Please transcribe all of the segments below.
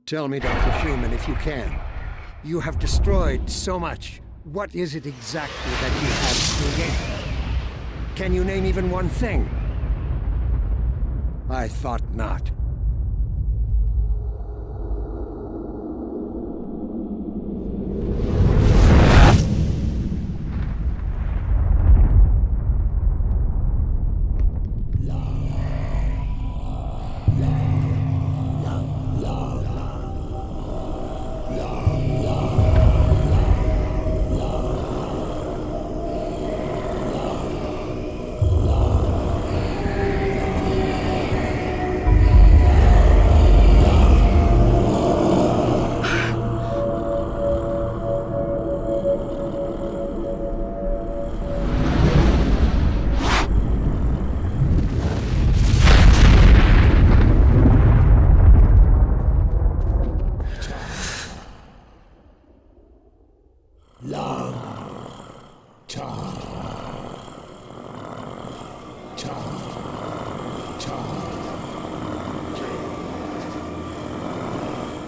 Tell me, Dr. Freeman, if you can. You have destroyed so much. What is it exactly that you have created? Can you name even one thing? I thought not.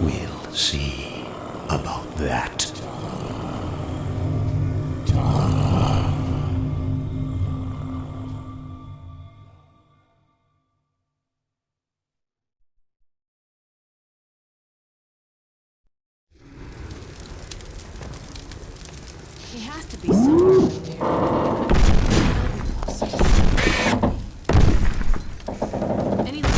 We'll see about that. He has to be somewhere around here. Any luck?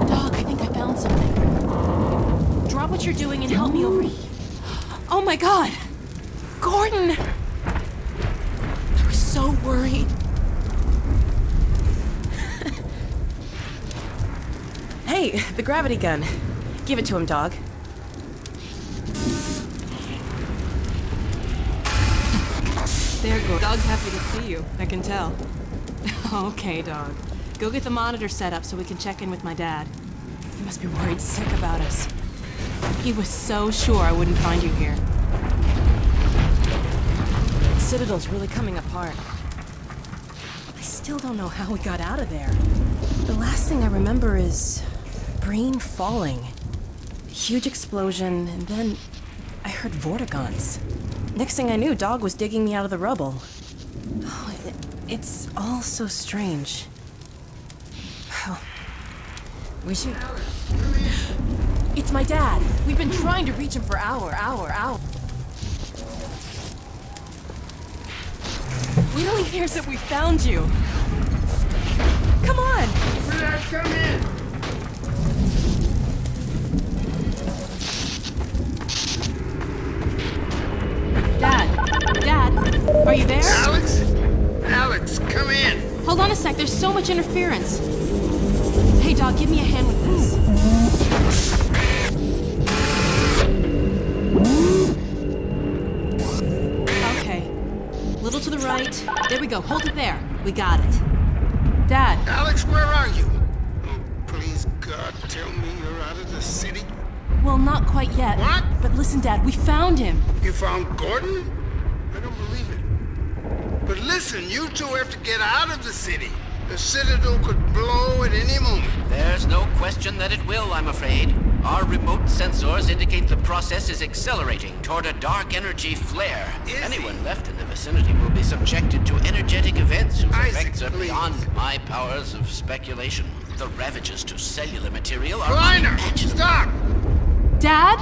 Dog, I think I found something. Drop what you're doing and help me over here. Oh my God! Gordon! I was so worried. Hey, the gravity gun. Give it to him, dog. There, go. Dog's happy to see you. I can tell. Okay, dog. Go get the monitor set up so we can check in with my dad. He must be worried sick about us. He was so sure I wouldn't find you here. The Citadel's really coming apart. I still don't know how we got out of there. The last thing I remember is Breen falling. A huge explosion, and then I heard Vortigaunts. Next thing I knew, Dog was digging me out of the rubble. Oh, it's all so strange. Oh. We should... It's my dad. We've been trying to reach him for hour. Wait till he hears that we found you. Come on! Relax, come in! Dad, are you there? Alex, come in! Hold on a sec, there's so much interference. Hey, Dog, give me a hand with this. Okay. Little to the right. There we go, hold it there. We got it. Dad. Alex, where are you? Oh, please, God, tell me you're out of the city. Well, not quite yet. What? But listen, Dad, we found him. You found Gordon? I don't believe it. But listen, you two have to get out of the city. The Citadel could blow at any moment. There's no question that it will, I'm afraid. Our remote sensors indicate the process is accelerating toward a dark energy flare. Anyone left in the vicinity will be subjected to energetic events whose effects are beyond my powers of speculation. The ravages to cellular material are unimaginable. Stop! Dad?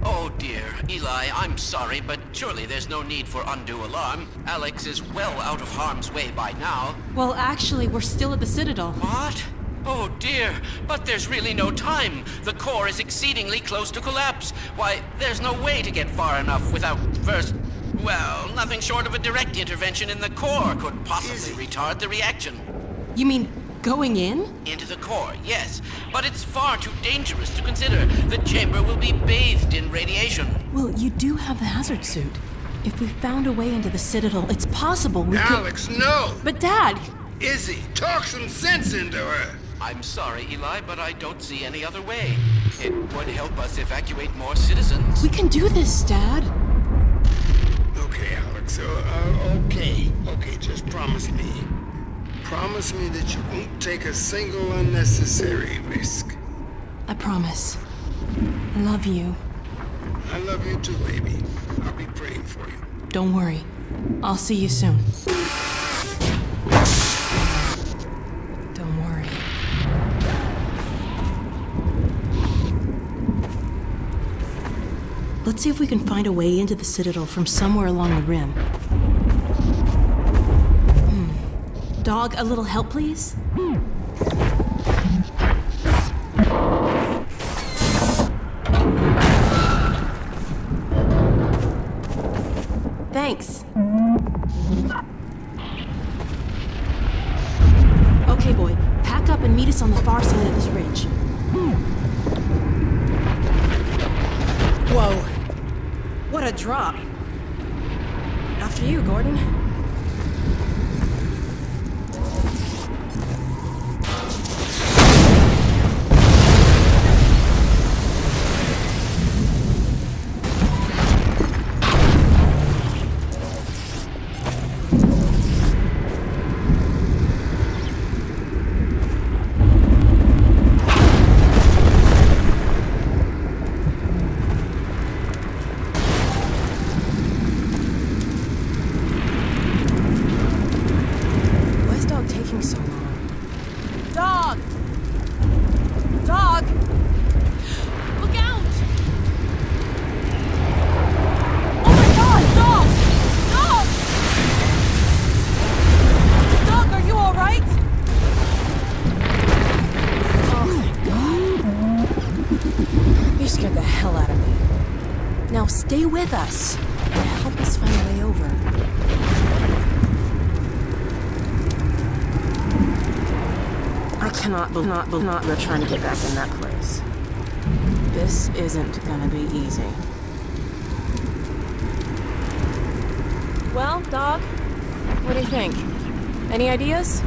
Oh dear, Eli, I'm sorry, but surely there's no need for undue alarm. Alex is well out of harm's way by now. Well, actually, we're still at the Citadel. What? Oh dear, but there's really no time. The core is exceedingly close to collapse. Why, there's no way to get far enough without first... Well, nothing short of a direct intervention in the core could possibly retard the reaction. You mean going in? Into the core, yes. But it's far too dangerous to consider. The chamber will be bathed in radiation. Well, you do have the hazard suit. If we found a way into the Citadel, it's possible we could... Alex, no! But Dad! Izzy, talk some sense into her. I'm sorry, Eli, but I don't see any other way. It would help us evacuate more citizens. We can do this, Dad. Okay, Alex, Okay, just promise me. Promise me that you won't take a single unnecessary risk. I promise. I love you. I love you too, baby. I'll be praying for you. Don't worry. I'll see you soon. Don't worry. Let's see if we can find a way into the Citadel from somewhere along the rim. Dog, a little help, please? Thanks. Okay, boy. Pack up and meet us on the far side of this ridge. Whoa. What a drop. After you, Gordon. Stay with us and help us find a way over. I cannot believe we're trying to get back in that place. This isn't gonna be easy. Well, Dog, what do you think? Any ideas?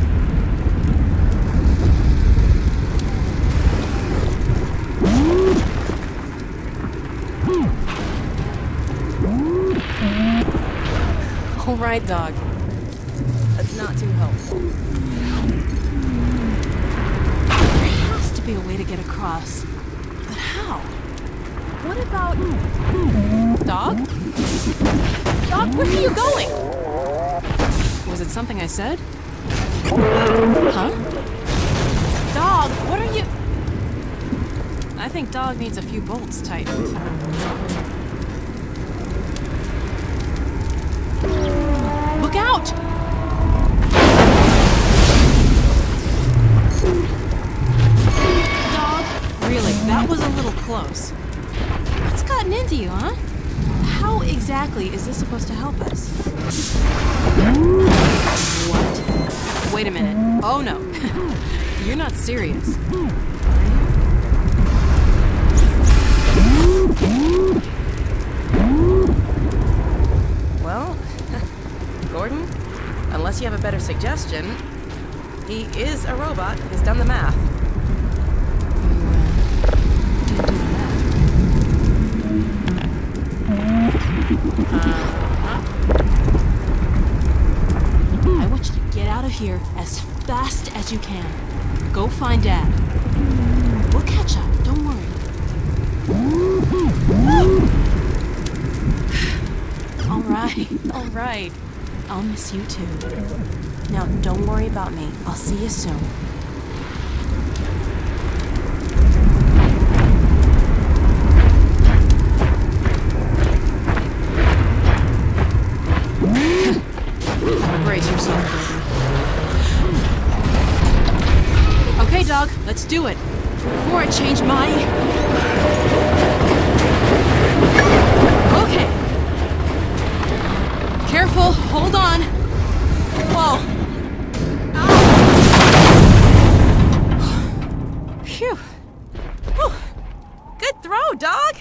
All right, Dog. That's not too helpful. There has to be a way to get across. But how? What about... Dog? Dog, where are you going? Was it something I said? Huh? Dog, what are you... I think Dog needs a few bolts tightened. Look out! Dog, really, that was a little close. What's gotten into you, huh? How exactly is this supposed to help us? What? Wait a minute. Oh no. You're not serious. Well, Gordon, unless you have a better suggestion, he is a robot who's done the math. I want you to get out of here as fast as you can. Go find Dad. We'll catch up, don't worry. All right. I'll miss you too. Now, don't worry about me. I'll see you soon. Brace yourself, baby. Okay, Dog, let's do it. Before I change my... Okay. Careful, hold on. Whoa. Phew. Whew. Good throw, Dog.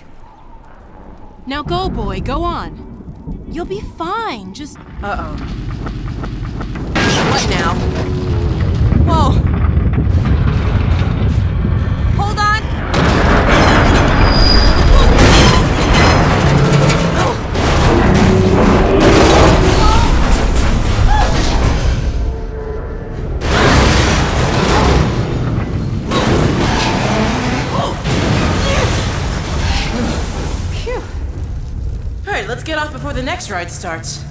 Now go, boy, go on. You'll be fine, just... Uh-oh. What now? Whoa. Hold on. the next ride starts.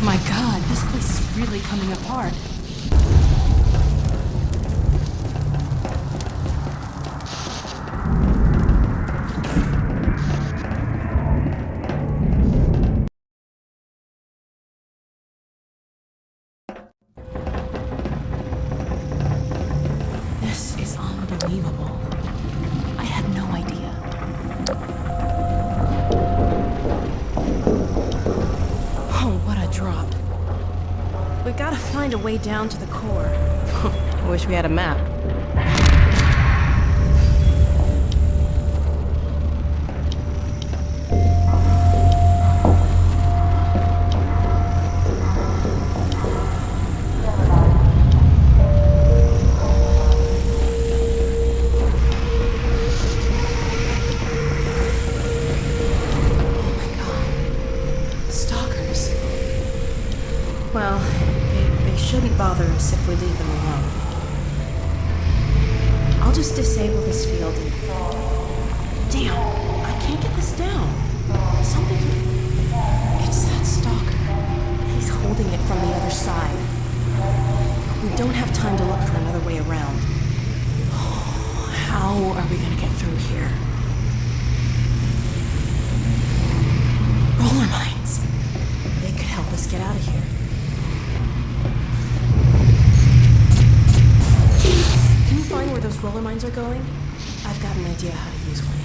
My God, this place is really coming apart. This is unbelievable. I had no idea. Oh, what a drop. We gotta find a way down to the core. I wish we had a map. Oh my God. Stalkers. Well, they shouldn't bother us if we leave them alone. I'll just disable this field and... Damn, I can't get this down. Something... It's that stalker. He's holding it from the other side. We don't have time to look for another way around. How are we gonna get through here? Roller mines. They could help us get out of here. Can you find where those roller mines are going? I've got an idea how to use one here.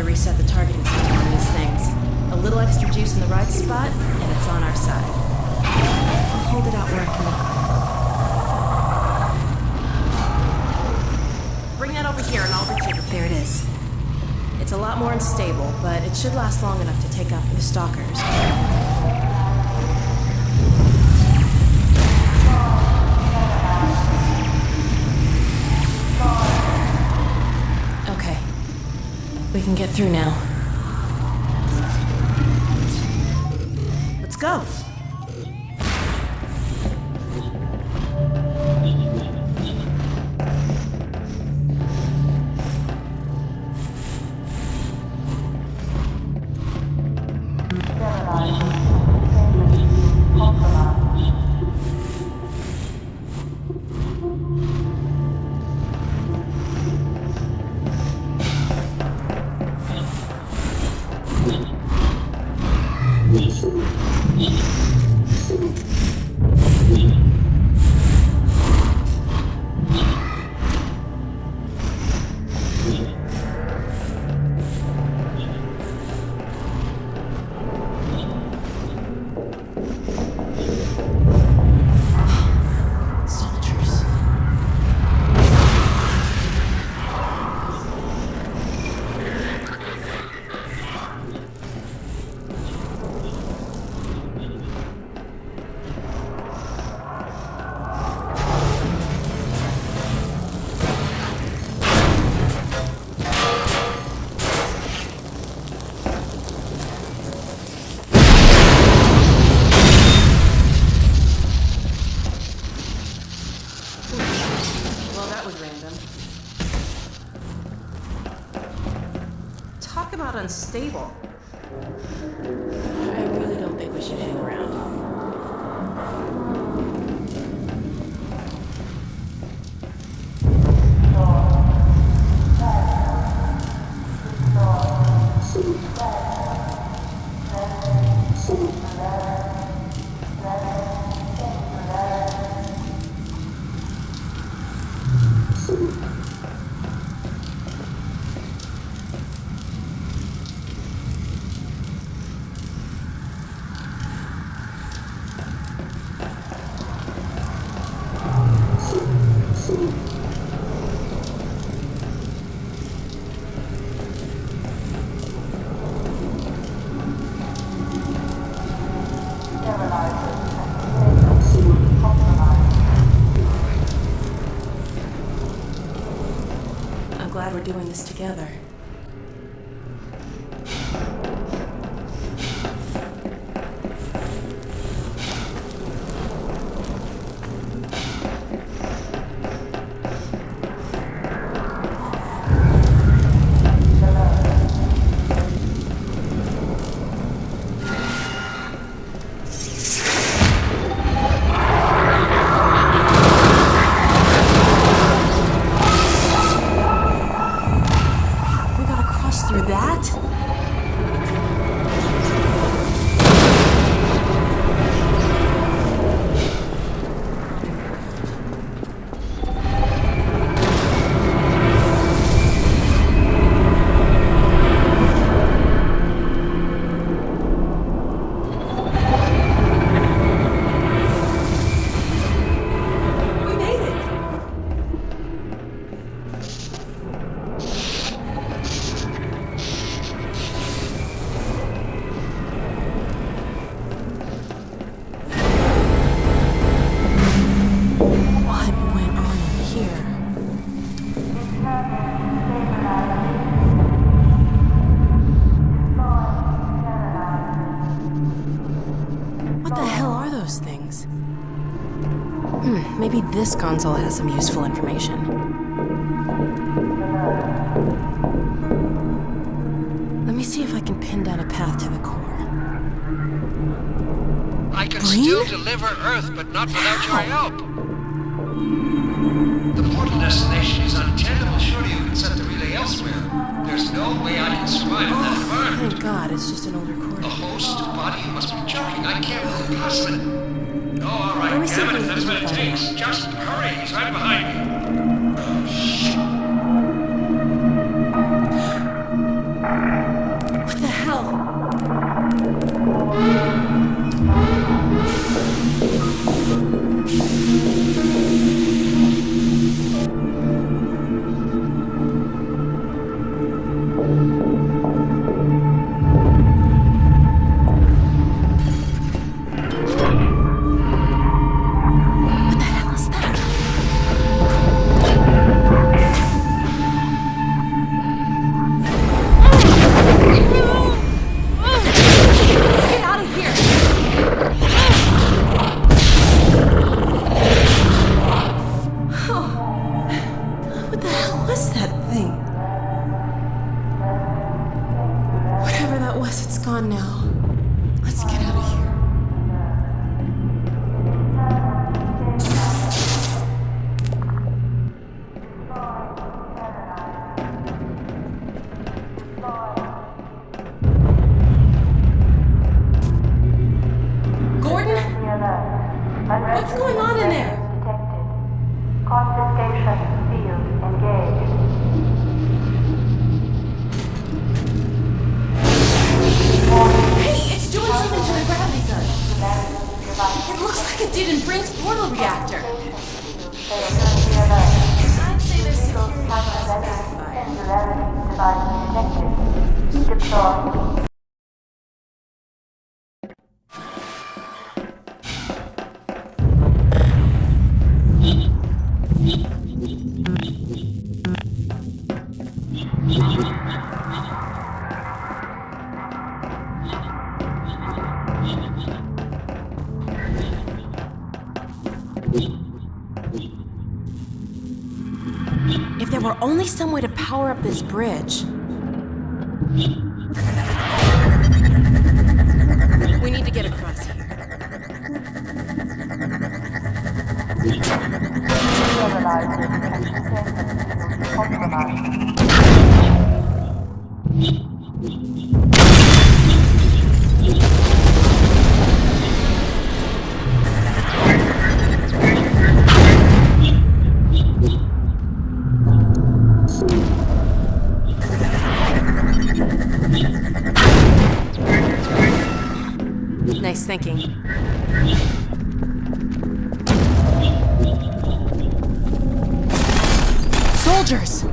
Reset the targeting system on these things. A little extra juice in the right spot, and it's on our side. I'll hold it out where I can. Bring that over here and I'll rejigger. There it is. It's a lot more unstable, but it should last long enough to take out the stalkers. We can get through now. Let's go. Yeah. Talk about unstable. I really don't think we should hang around. I'm glad we're doing this together. We gotta cross through that? We made it! What went on in here? What the hell are those things? Maybe this console has some useful information. Let me see if I can pin down a path to the core. I can Breen? still deliver Earth, but not without your help. The portal destination is untenable. Surely you can set the relay elsewhere. There's no way I can survive in that environment. Thank God, it's just an older The coordinate. host body must be joking. I can't move past it. Oh, all right, Let me see damn if it, we that's can what it find takes. Just hurry, he's right behind me. What the hell? What the hell is that? Get out of here! Oh. What the hell was that thing? Whatever that was, it's gone now. Let's get out of here. Gordon? What's going on in there? Confiscation field engaged. Hey, it's doing something to the gravity gun. It looks like it did in Brink's portal reactor. I'd say their security has backfired. Deploy. If there were only some way to power up this bridge. We need to get across here. Nice thinking. Soldiers!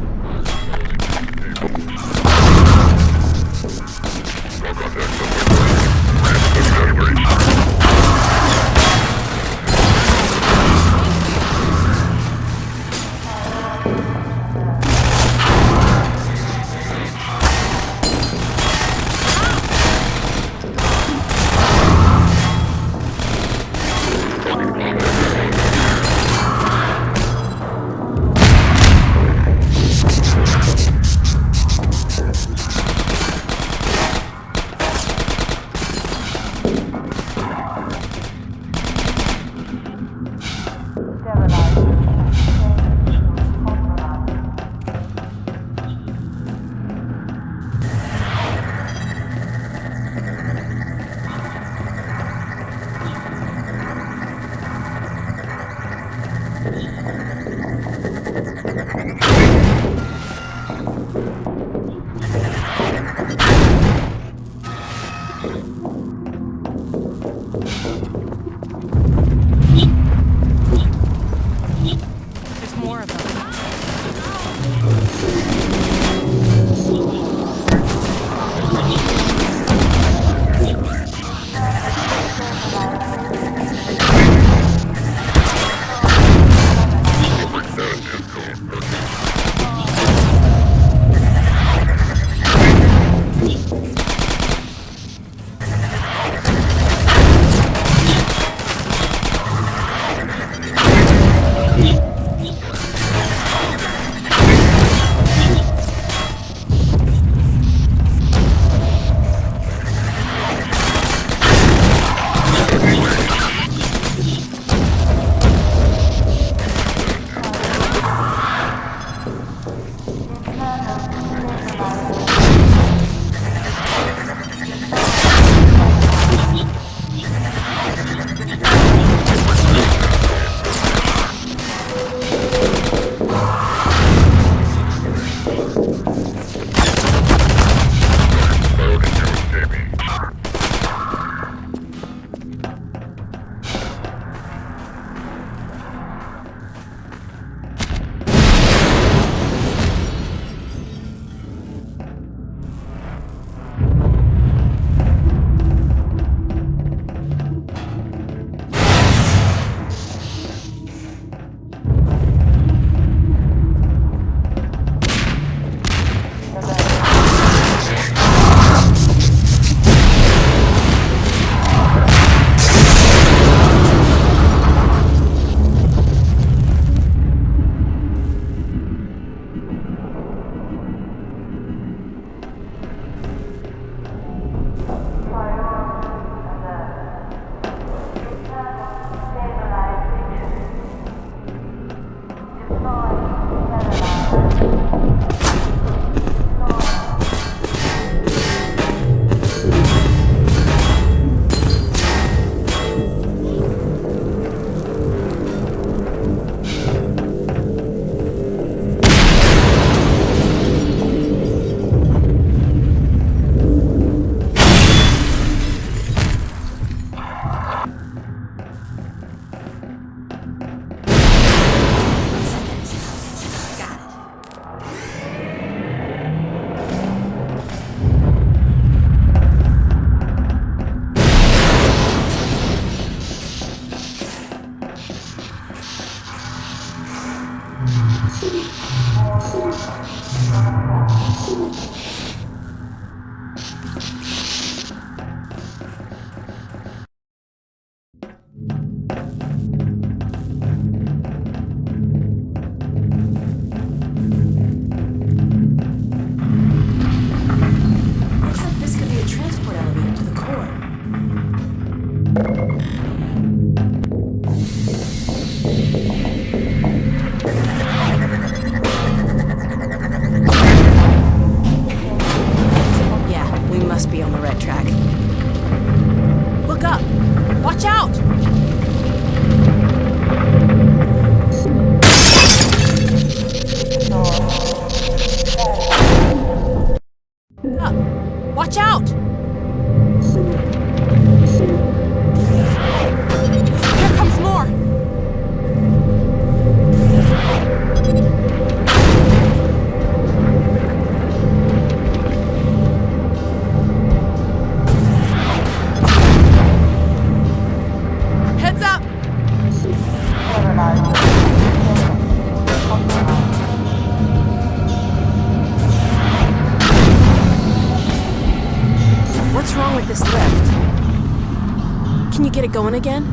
There's more of them. this lift. Can you get it going again?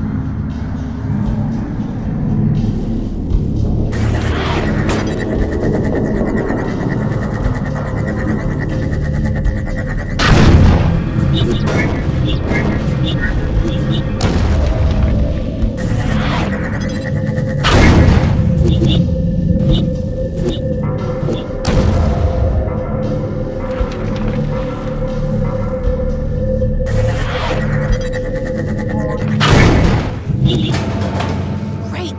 Great!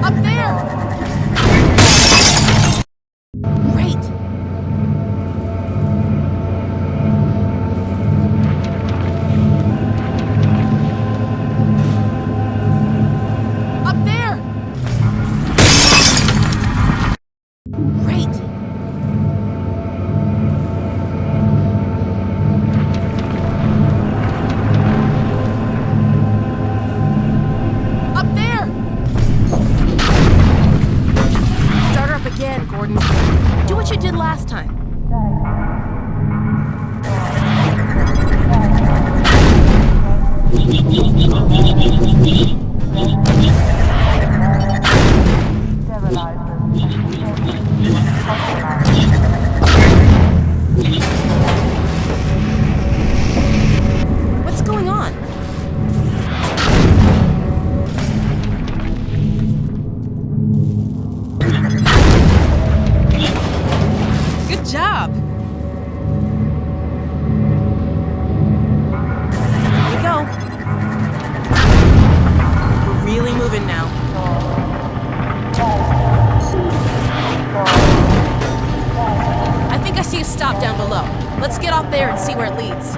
Up there! Great! Up there! Great! Up there! Great! Up there! Start her up again, Gordon. Do what you did last time. What's going on? Good job. Here we go. We're really moving now. I think I see a stop down below. Let's get off there and see where it leads.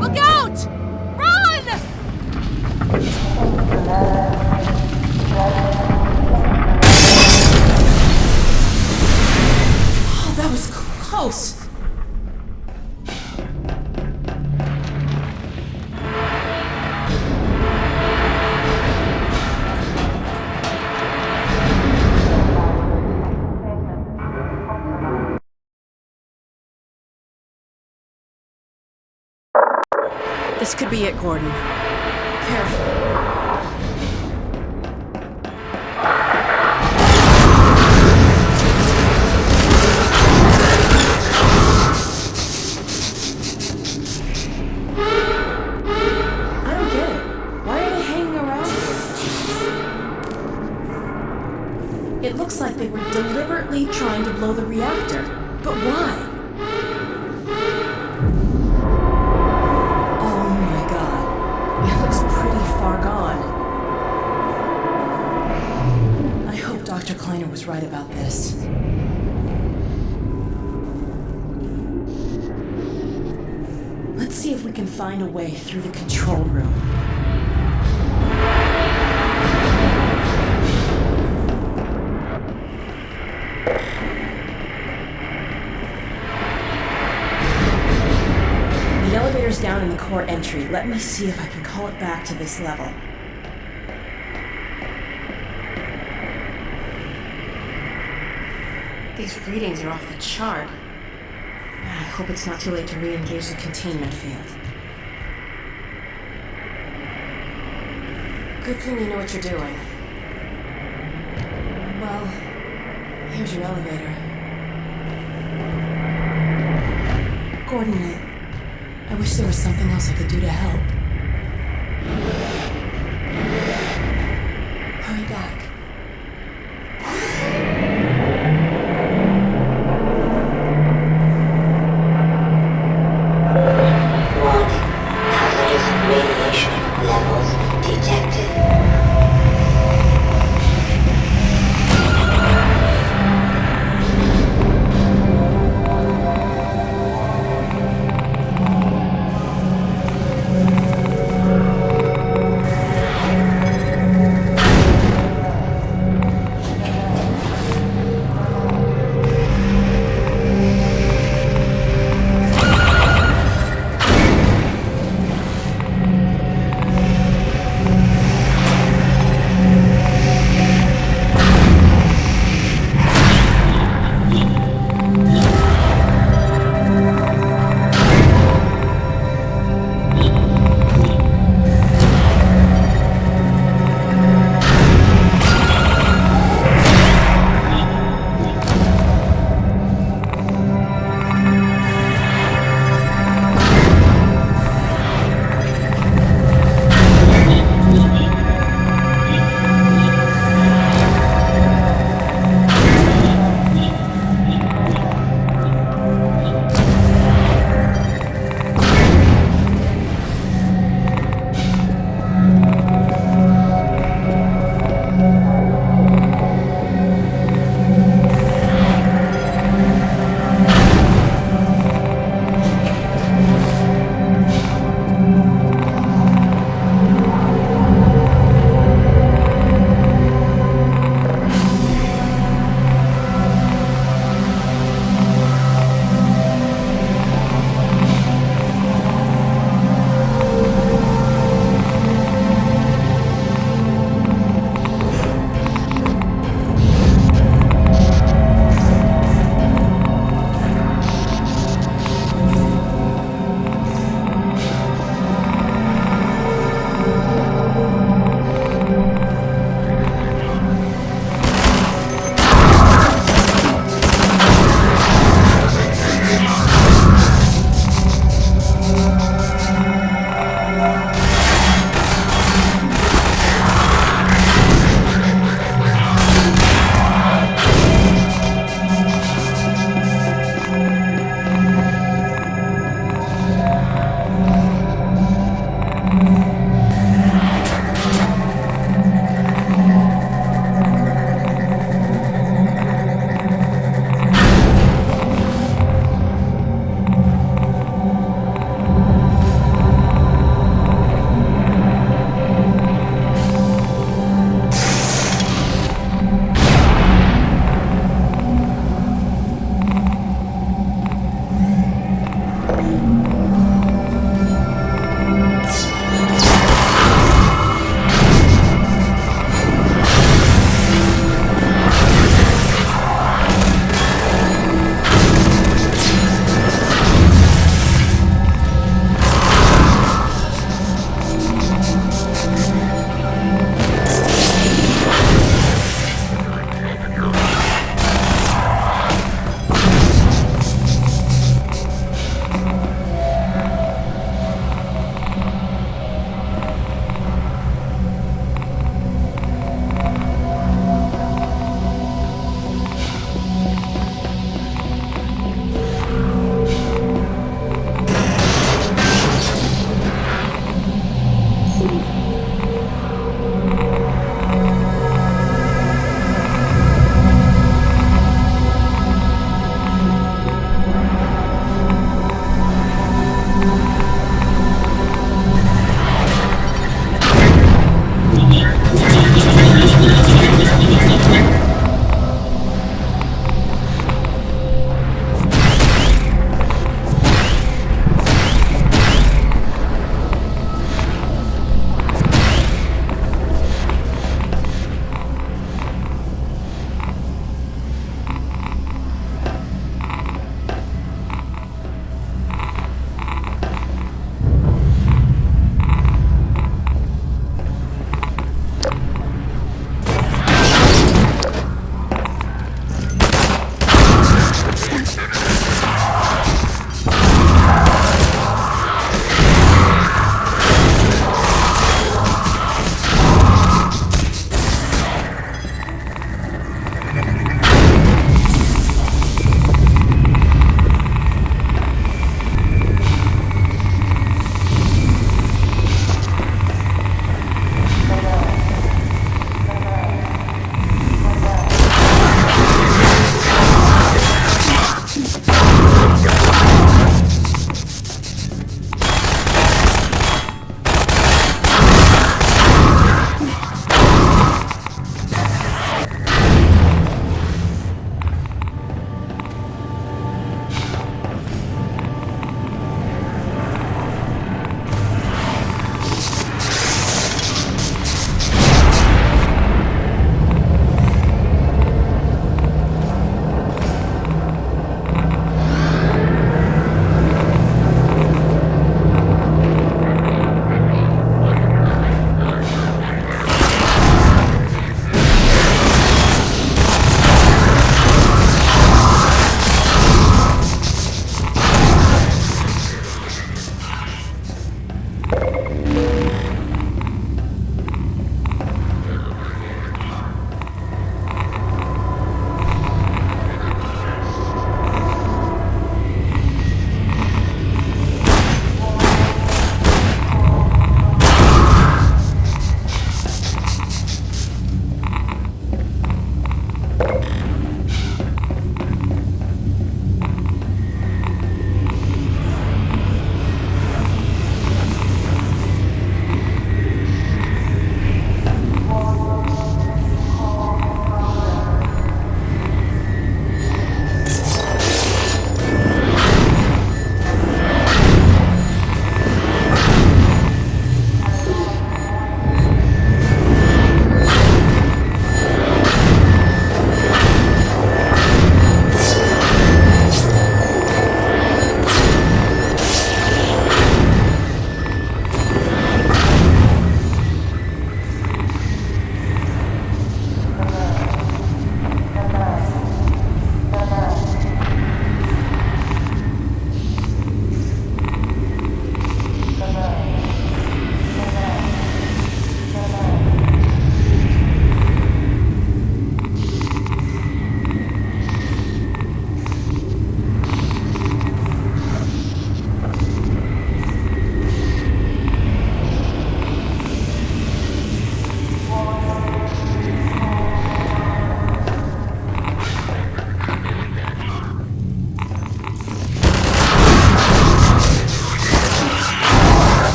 Look out! Run! Oh, that was close. This could be it, Gordon. Careful. I don't get it. Why are they hanging around here? It looks like they were deliberately trying to blow the reactor. But why? Far gone. I hope Dr. Kleiner was right about this. Let's see if we can find a way through the control room. The elevator's down in the core entry. Let me see if I can call it back to this level. These readings are off the chart. I hope it's not too late to re-engage the containment field. Good thing you know what you're doing. Well, here's your elevator. Gordon, I wish there was something else I could do to help. Hurry back. Warning. Hazardous radiation levels detected.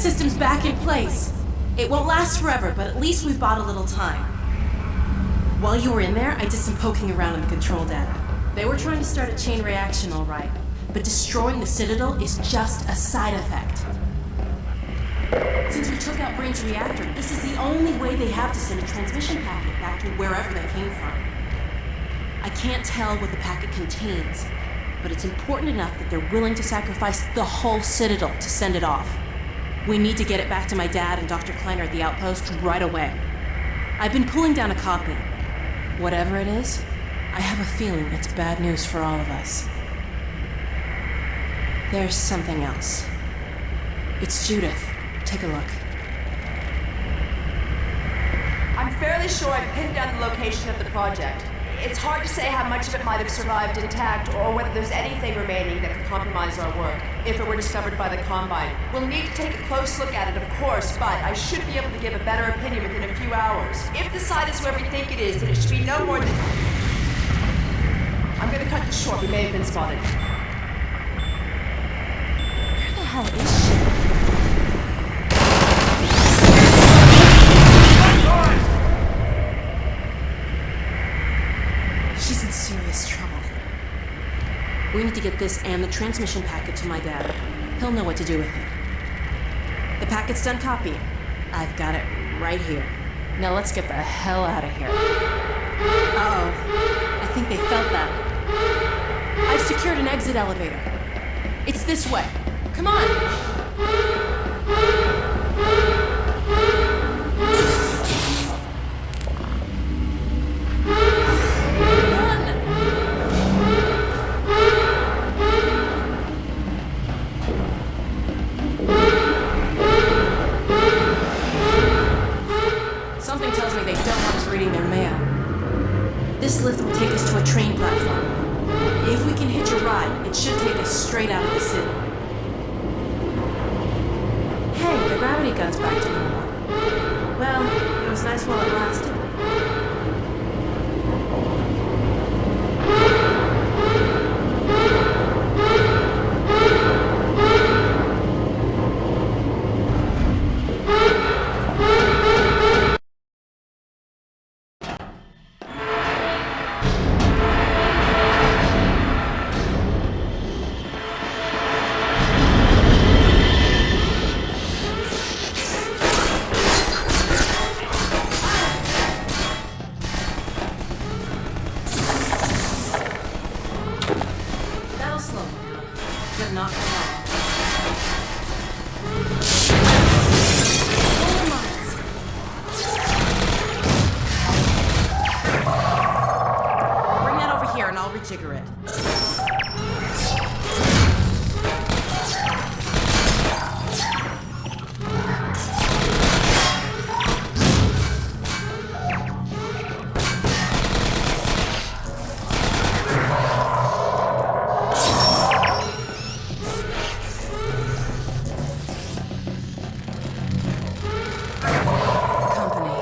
containment system's back in place. It won't last forever, but at least we've bought a little time. While you were in there, I did some poking around in the control data. They were trying to start a chain reaction, all right, but destroying the Citadel is just a side effect. Since we took out Brain's reactor, this is the only way they have to send a transmission packet back to wherever they came from. I can't tell what the packet contains, but it's important enough that they're willing to sacrifice the whole Citadel to send it off. We need to get it back to my dad and Dr. Kleiner at the outpost right away. I've been pulling down a copy. Whatever it is, I have a feeling it's bad news for all of us. There's something else. It's Judith. Take a look. I'm fairly sure I've pinned down the location of the project. It's hard to say how much of it might have survived intact or whether there's anything remaining that could compromise our work if it were discovered by the Combine. We'll need to take a close look at it, of course, but I should be able to give a better opinion within a few hours. If the site is where we think it is, then it should be no more than... I'm gonna cut this short. We may have been spotted. Where the hell is she? She's in serious trouble. We need to get this and the transmission packet to my dad. He'll know what to do with it. The packet's done copying. I've got it right here. Now let's get the hell out of here. Uh-oh. I think they felt that. I've secured an exit elevator. It's this way. Come on! Something tells me they don't want us reading their mail. This lift will take us to a train platform. If we can hitch a ride, it should take us straight out of the city. Hey, the gravity gun's back to normal. Well, it was nice while it lasted. Jigger it. Company.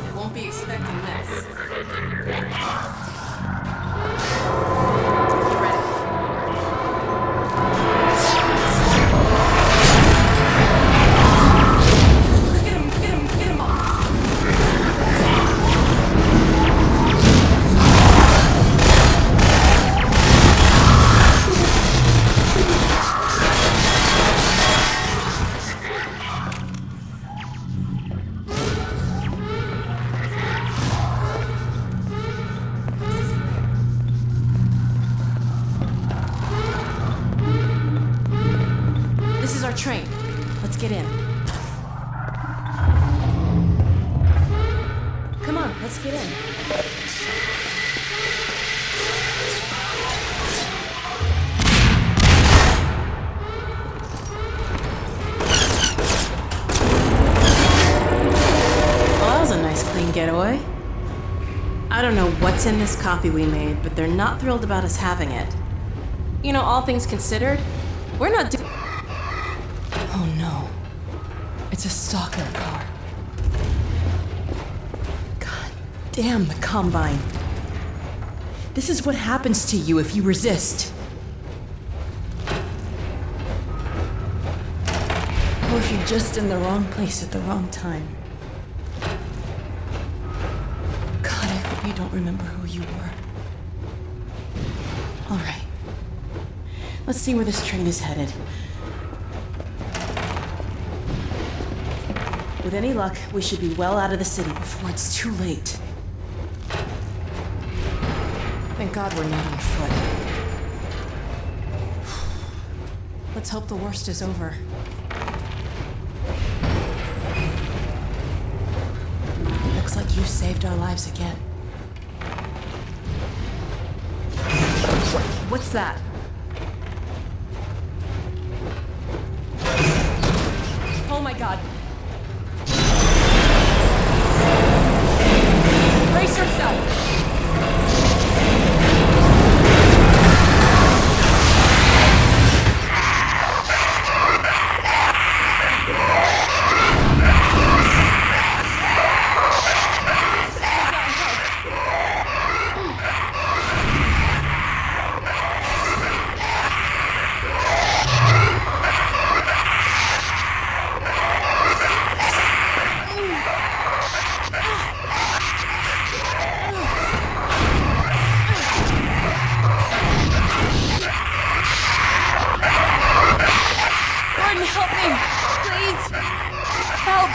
They won't be expecting this. This is our train. Let's get in. Come on, let's get in. Well, that was a nice clean getaway. I don't know what's in this copy we made, but they're not thrilled about us having it. You know, all things considered, we're not doing... Oh no. It's a stalker car. God damn the Combine. This is what happens to you if you resist. Or if you're just in the wrong place at the wrong time. God, I hope you don't remember who you were. All right. Let's see where this train is headed. With any luck, we should be well out of the city before it's too late. Thank God we're not on foot. Let's hope the worst is over. Looks like you saved our lives again. What's that? Oh my God. Brace yourself! Help me! Please! Help!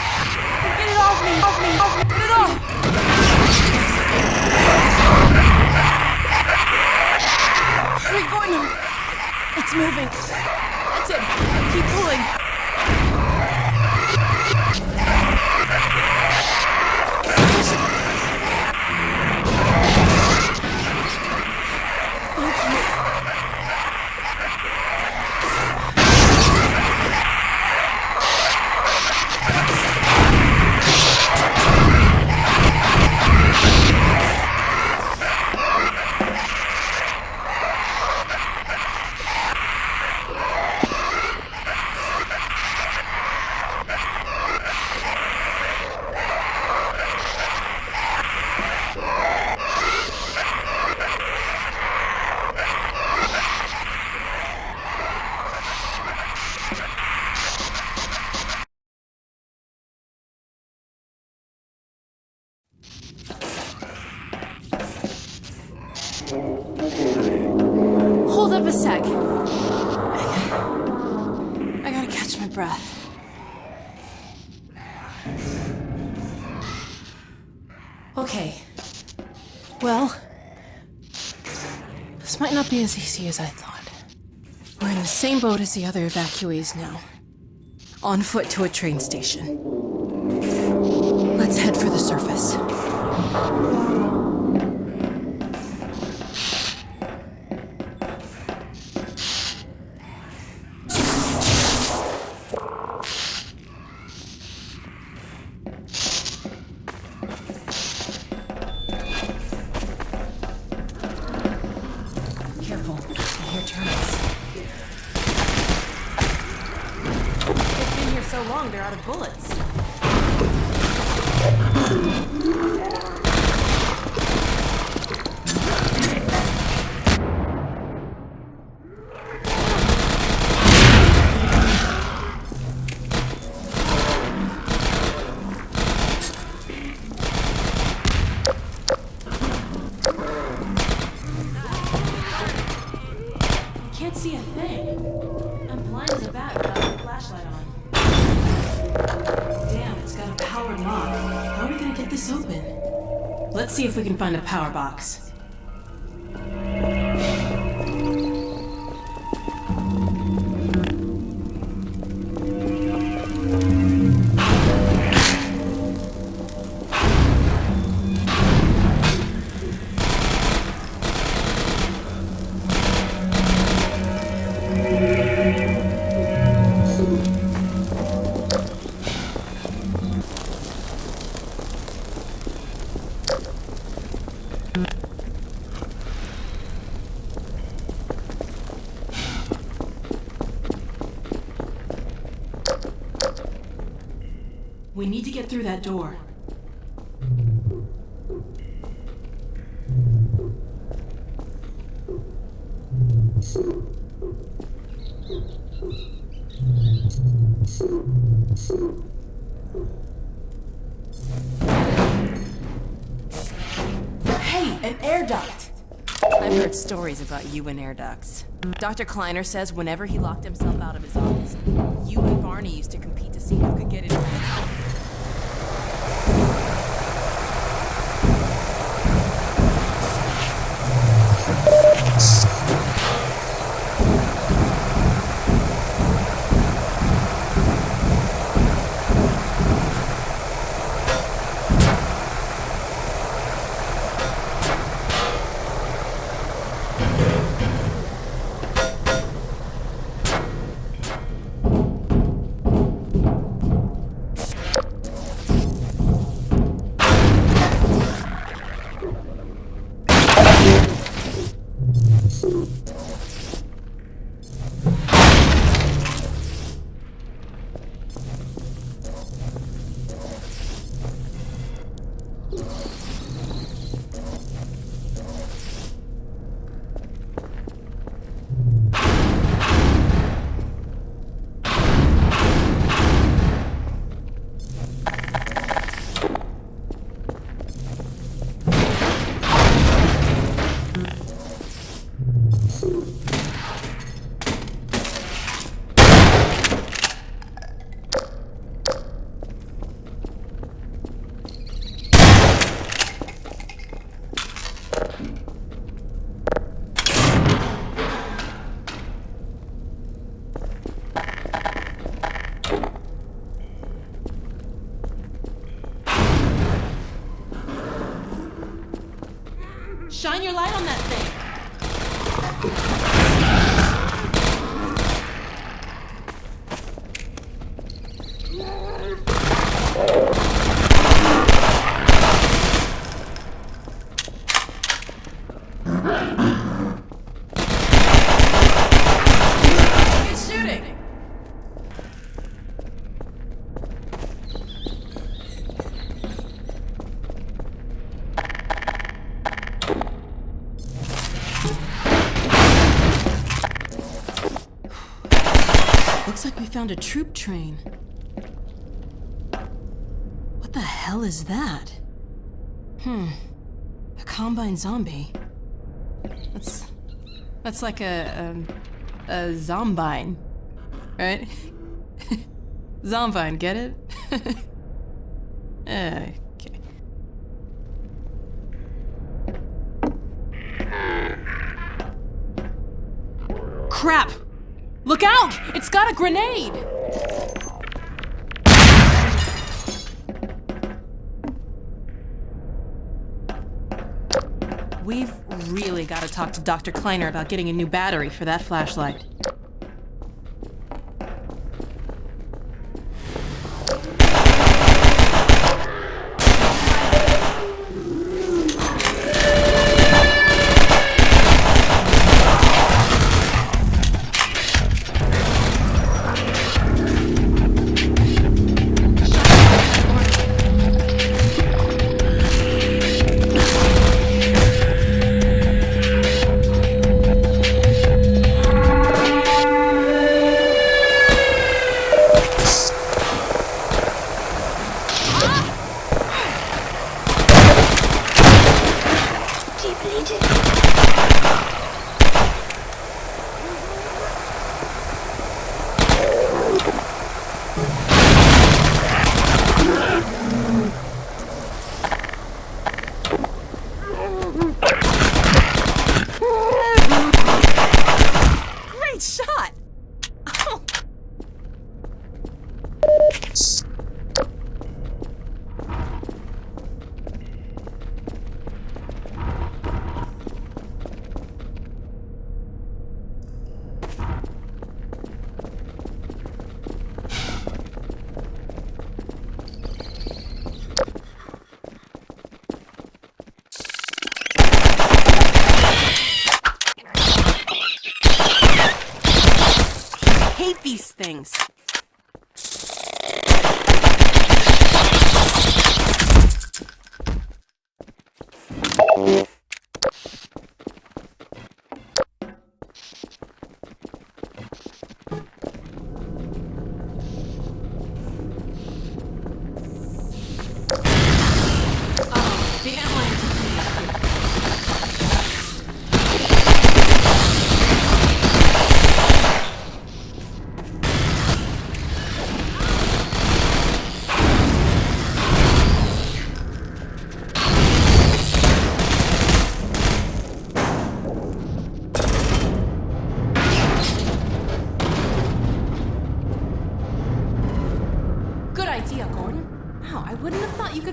Get it off me! Off me! Off me! Get it off! Hurry, Gordon! It's moving. That's it. Keep pulling. Hold up a sec. I gotta catch my breath. Okay. Well, this might not be as easy as I thought. We're in the same boat as the other evacuees now. On foot to a train station. Let's head for the surface. Careful, I hear turrets. They've been here so long, they're out of bullets. Can't see a thing. I'm blind as a bat without a flashlight on. Damn, it's got a power lock. How are we gonna get this open? Let's see if we can find a power box. We need to get through that door. Hey, an air duct! I've heard stories about you and air ducts. Dr. Kleiner says whenever he locked himself out of his office, you and Barney used to compete to see who could get in. Shine your light on that thing! He's shooting! Looks like we found a troop train. What the hell is that? A Combine zombie. That's like a zombine, right? Zombine, get it? Okay. Crap! Look out! It's got a grenade! We've really got to talk to Dr. Kleiner about getting a new battery for that flashlight. Great shot! Oh. Hate these things.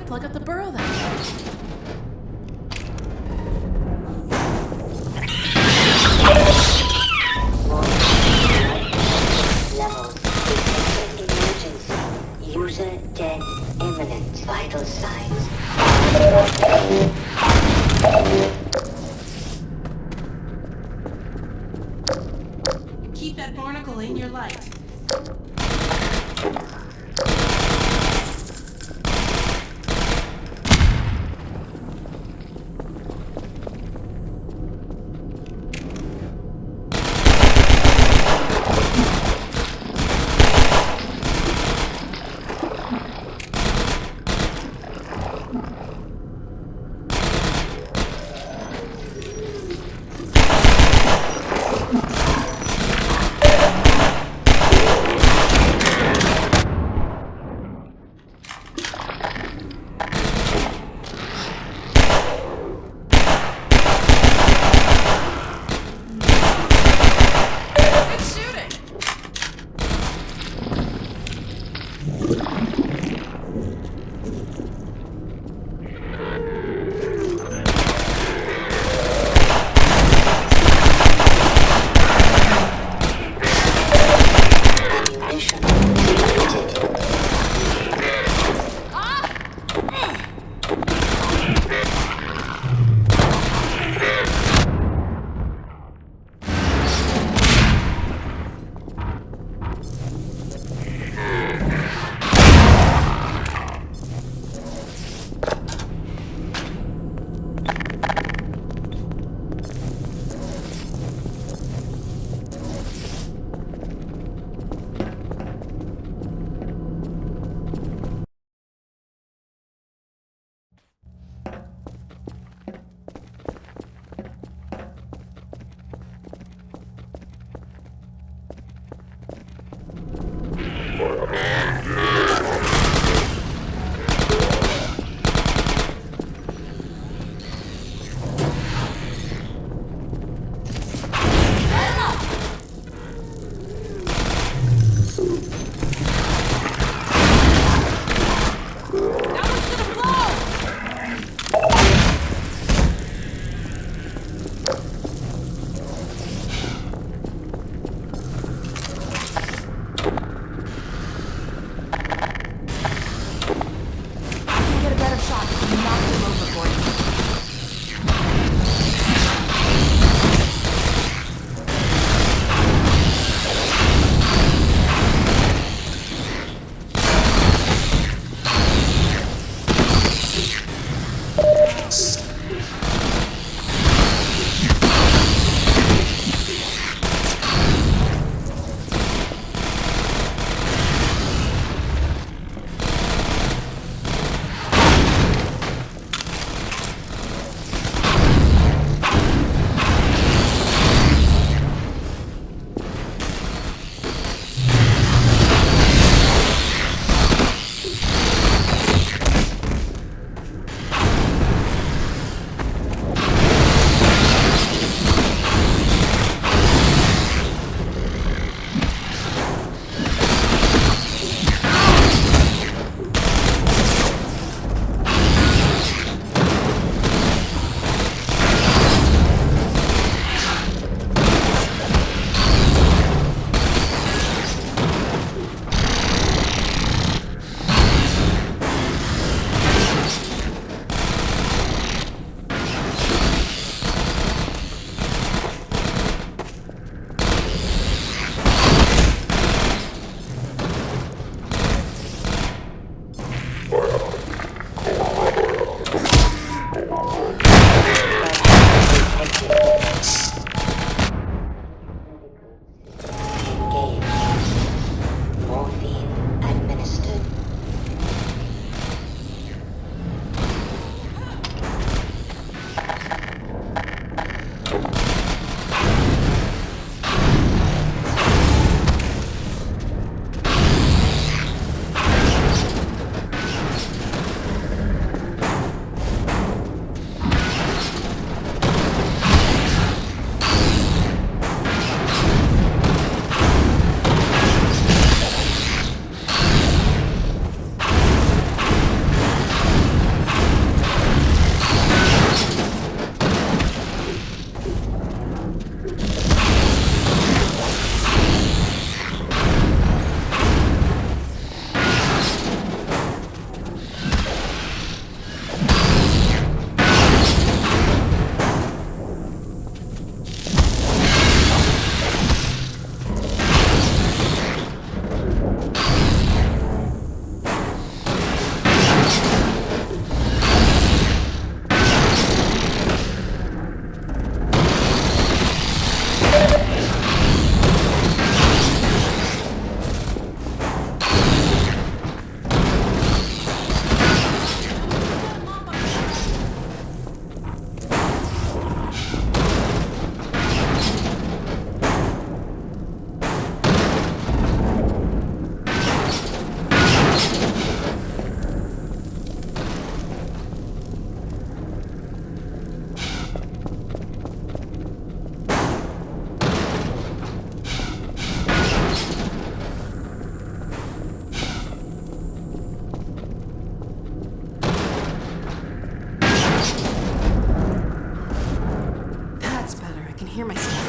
plug up the burrow then. Levels detected emergency. User dead. Imminent vital signs. Keep that barnacle in your light.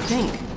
think.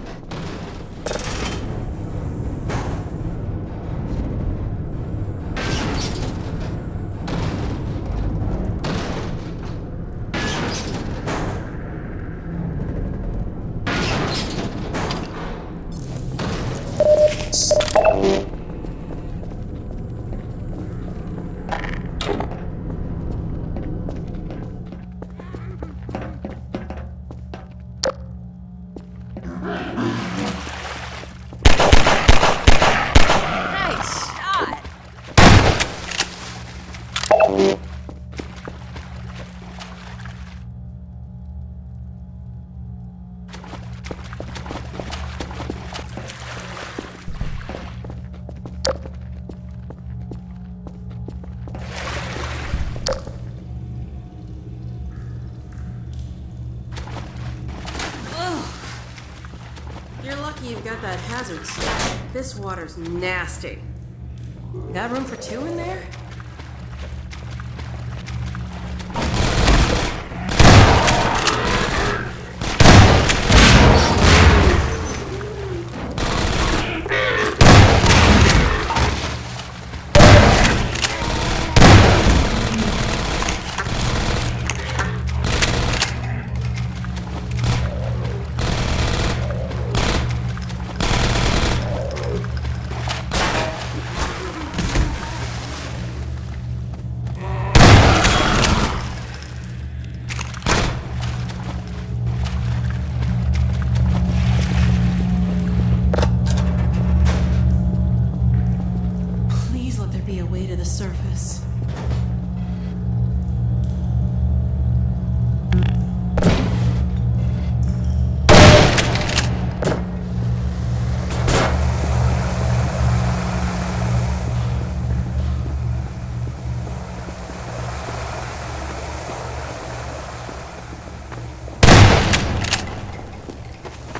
You're lucky you've got that hazard suit. This water's nasty. You got room for two in there? Surface.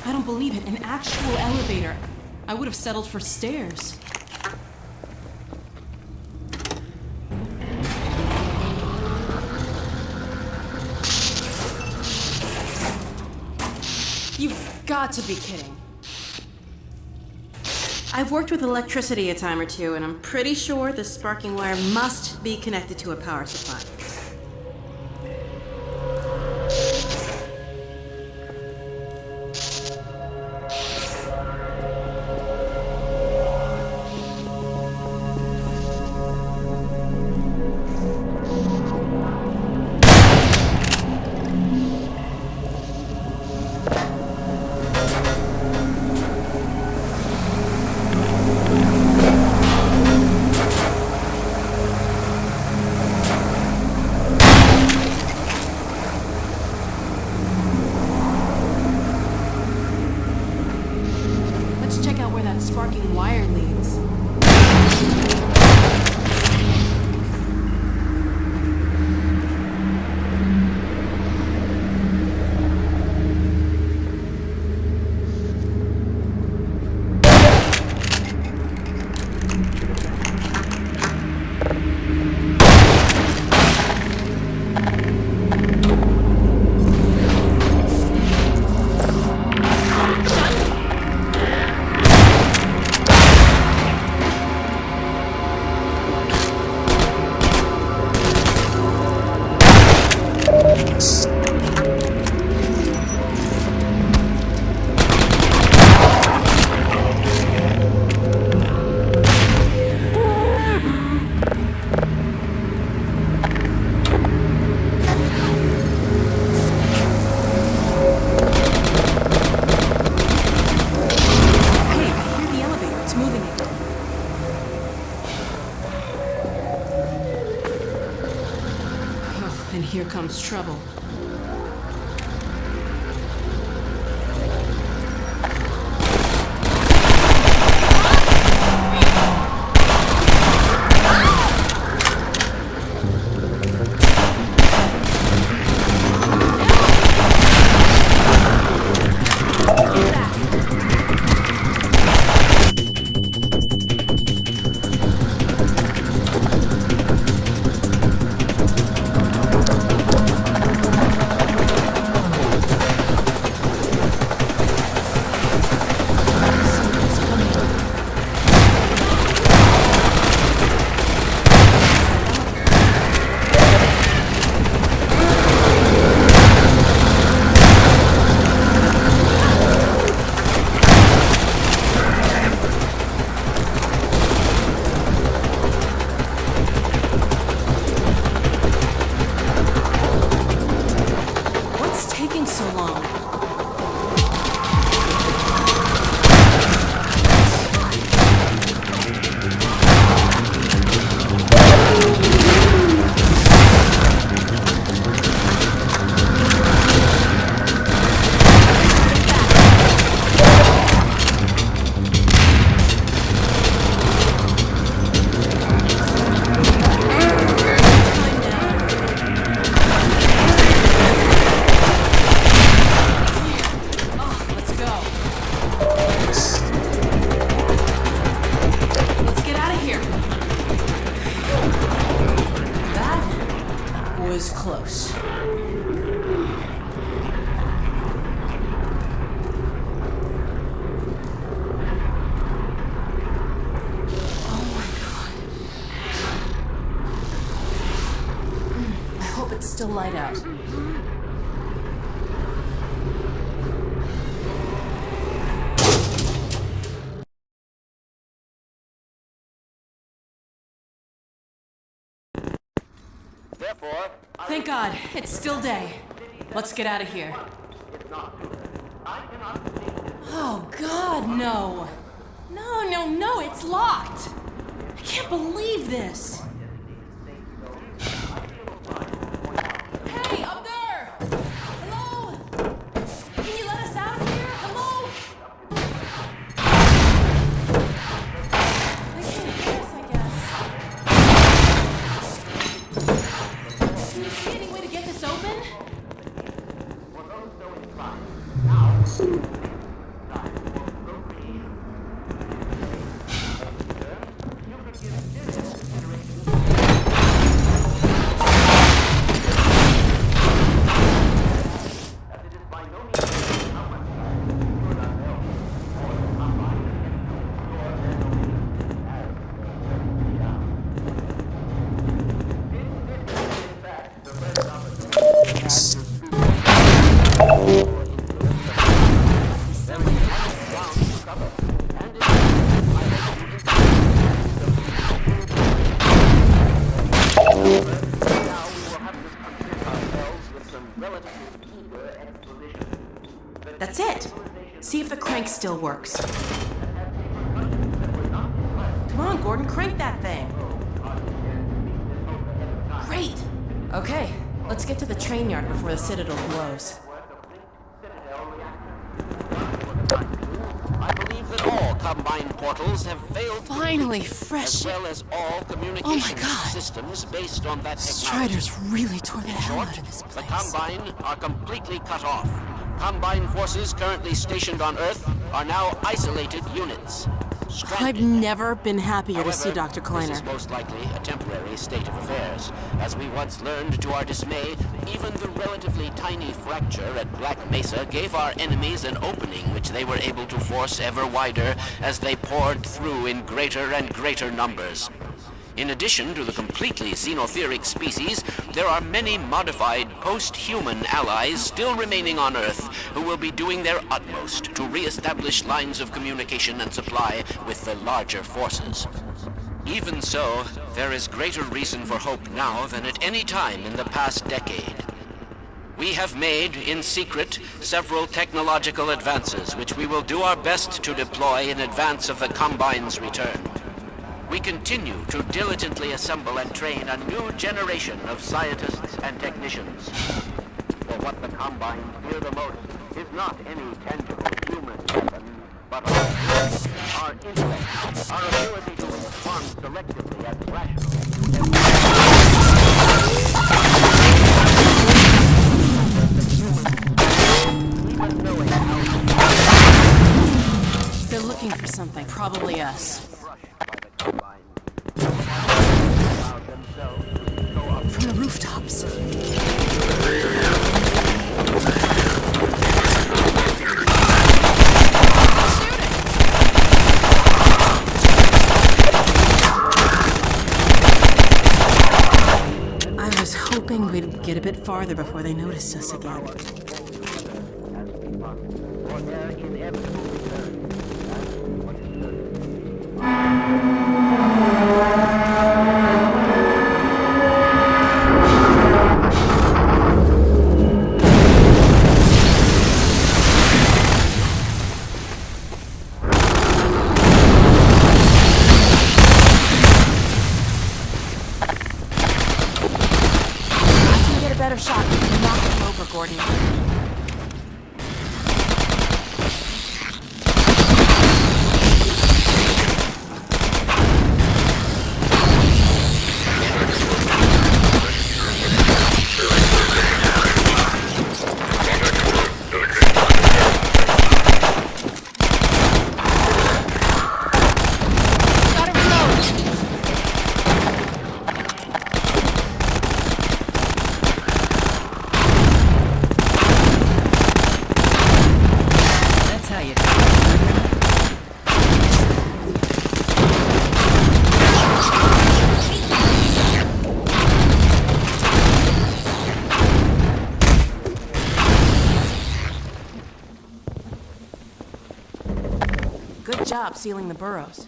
I don't believe it. An actual elevator. I would have settled for stairs. You've got to be kidding. I've worked with electricity a time or two, and I'm pretty sure the sparking wire must be connected to a power supply. Sparking wire leads. And here comes trouble. close. Oh my god. I hope it's still light out. Thank God, it's still day. Let's get out of here. Oh God, no. No, it's locked. I can't believe this. Hey, up there! Hello? Can you let us out of here? Hello? They can't hear us, I guess. Can you see any way to get this open? That's it. See if the crank still works. Come on, Gordon, crank that thing. Great. Okay, let's get to the train yard before the Citadel blows. I believe that all Combine portals have failed. Finally, fresh. As well as all communication systems based on that technology. Striders really tore the hell out of this The place. Combine are completely cut off. Combine forces currently stationed on Earth are now isolated units. I've never been happier to see However, Dr. Kleiner. This is most likely a temporary state of affairs. As we once learned to our dismay, even the relatively tiny fracture at Black Mesa gave our enemies an opening which they were able to force ever wider as they poured through in greater and greater numbers. In addition to the completely xenotheric species, there are many modified post-human allies still remaining on Earth who will be doing their utmost to re-establish lines of communication and supply with the larger forces. Even so, there is greater reason for hope now than at any time in the past decade. We have made, in secret, several technological advances which we will do our best to deploy in advance of the Combine's return. We continue to diligently assemble and train a new generation of scientists and technicians. For what the Combine fear the most is not any tangible human weapon, but our intellect, our ability to respond selectively and rationally. They're looking for something, probably us. From the rooftops. I was hoping we'd get a bit farther before they noticed us again. Better shot. Knock him over, Gordon. Good job sealing the burrows.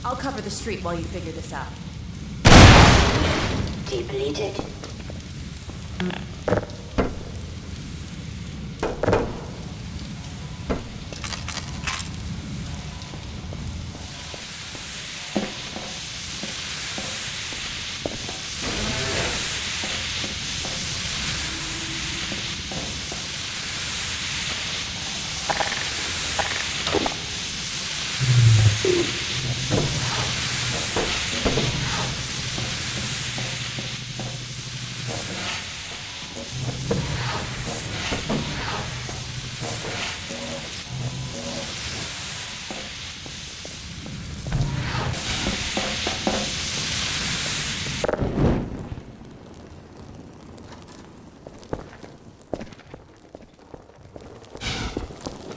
I'll cover the street while you figure this out. Depleted.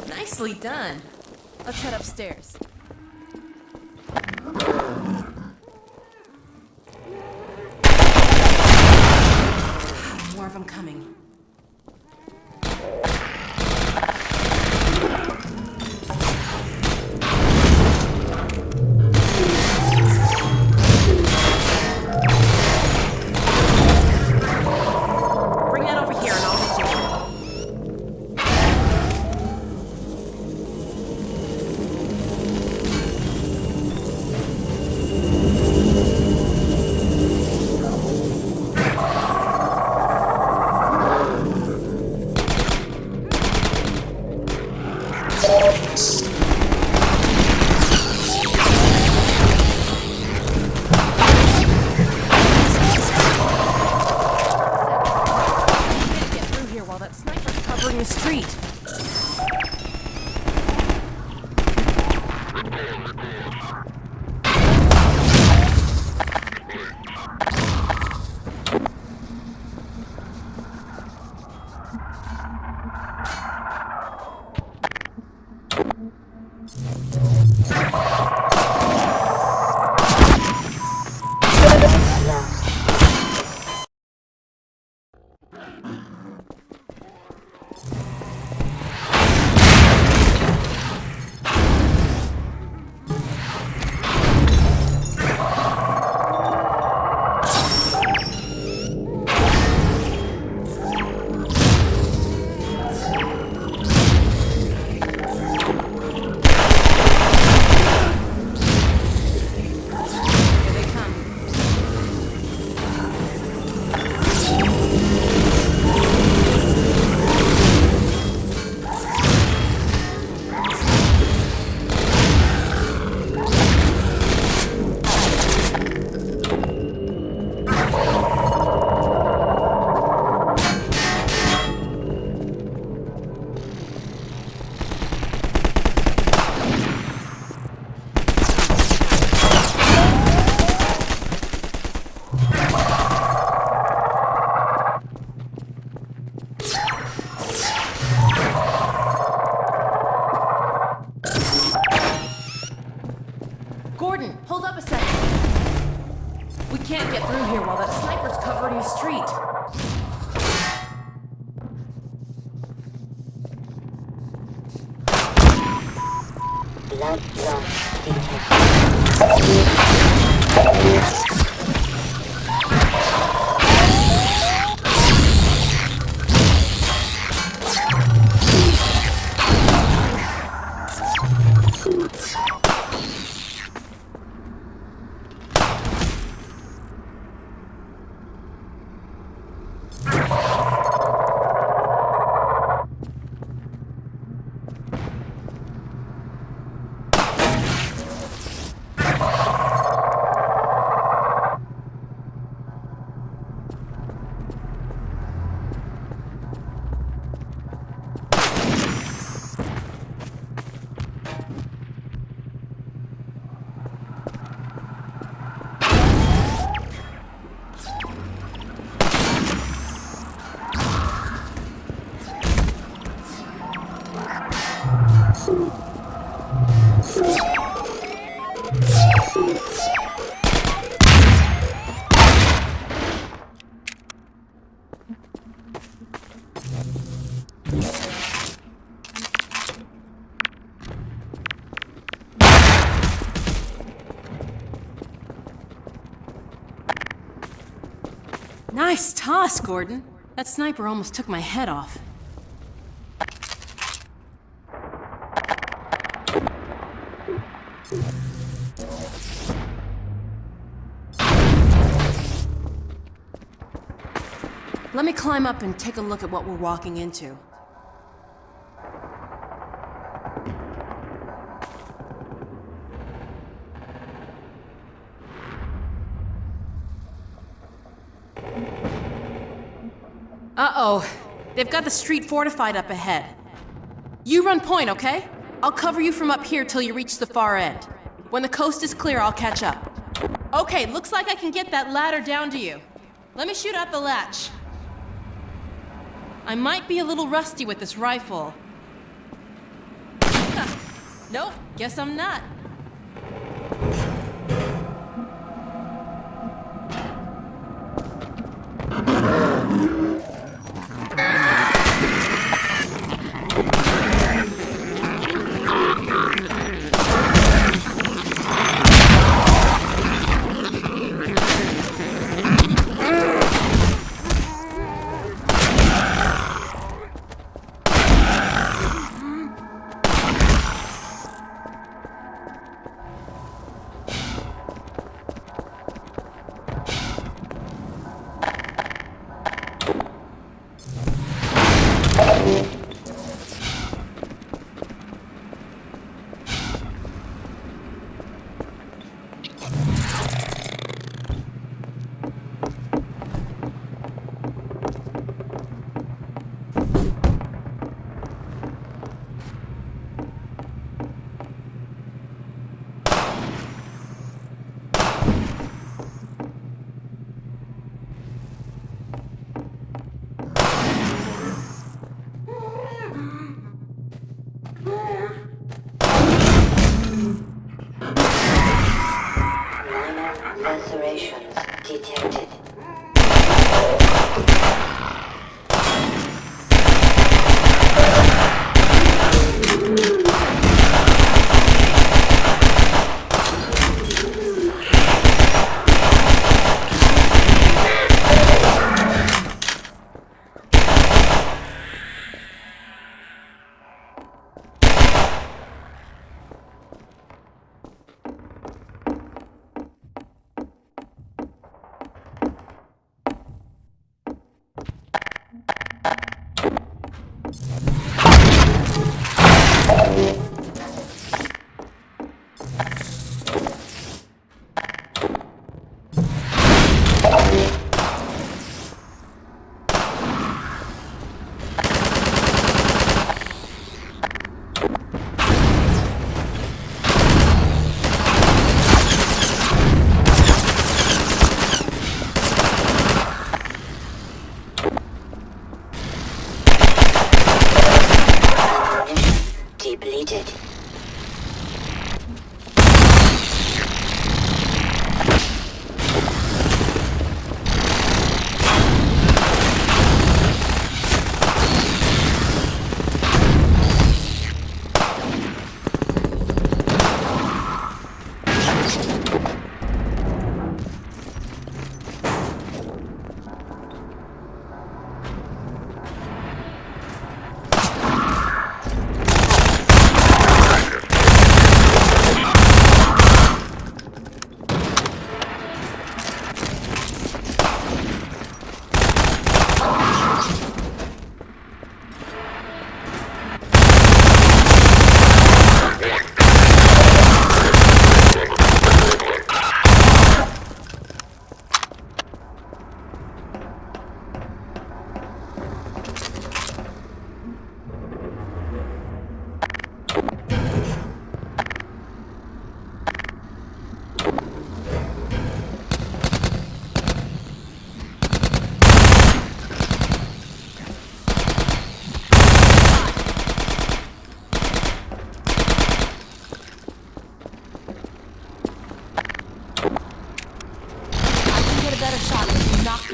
Nicely done. Let's head upstairs. More of them coming. Bring that over here and I'll hit you. Get through here while that sniper's covering the street. Here they come. Gordon, hold up a second. We can't get through here while that sniper's covering the street. Blood loss Nice toss, Gordon. That sniper almost took my head off. Let me climb up and take a look at what we're walking into. Uh-oh. They've got the street fortified up ahead. You run point, okay? I'll cover you from up here till you reach the far end. When the coast is clear, I'll catch up. Okay, looks like I can get that ladder down to you. Let me shoot out the latch. I might be a little rusty with this rifle. Nope, guess I'm not.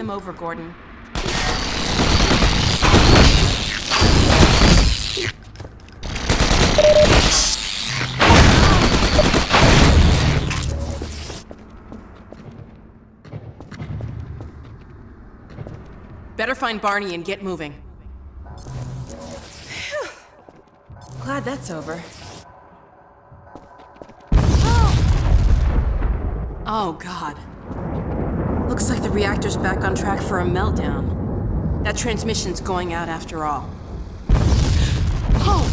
them over, Gordon. Better find Barney and get moving. Phew. Glad that's over. Oh, God. Looks like the reactor's back on track for a meltdown. That transmission's going out after all. Oh!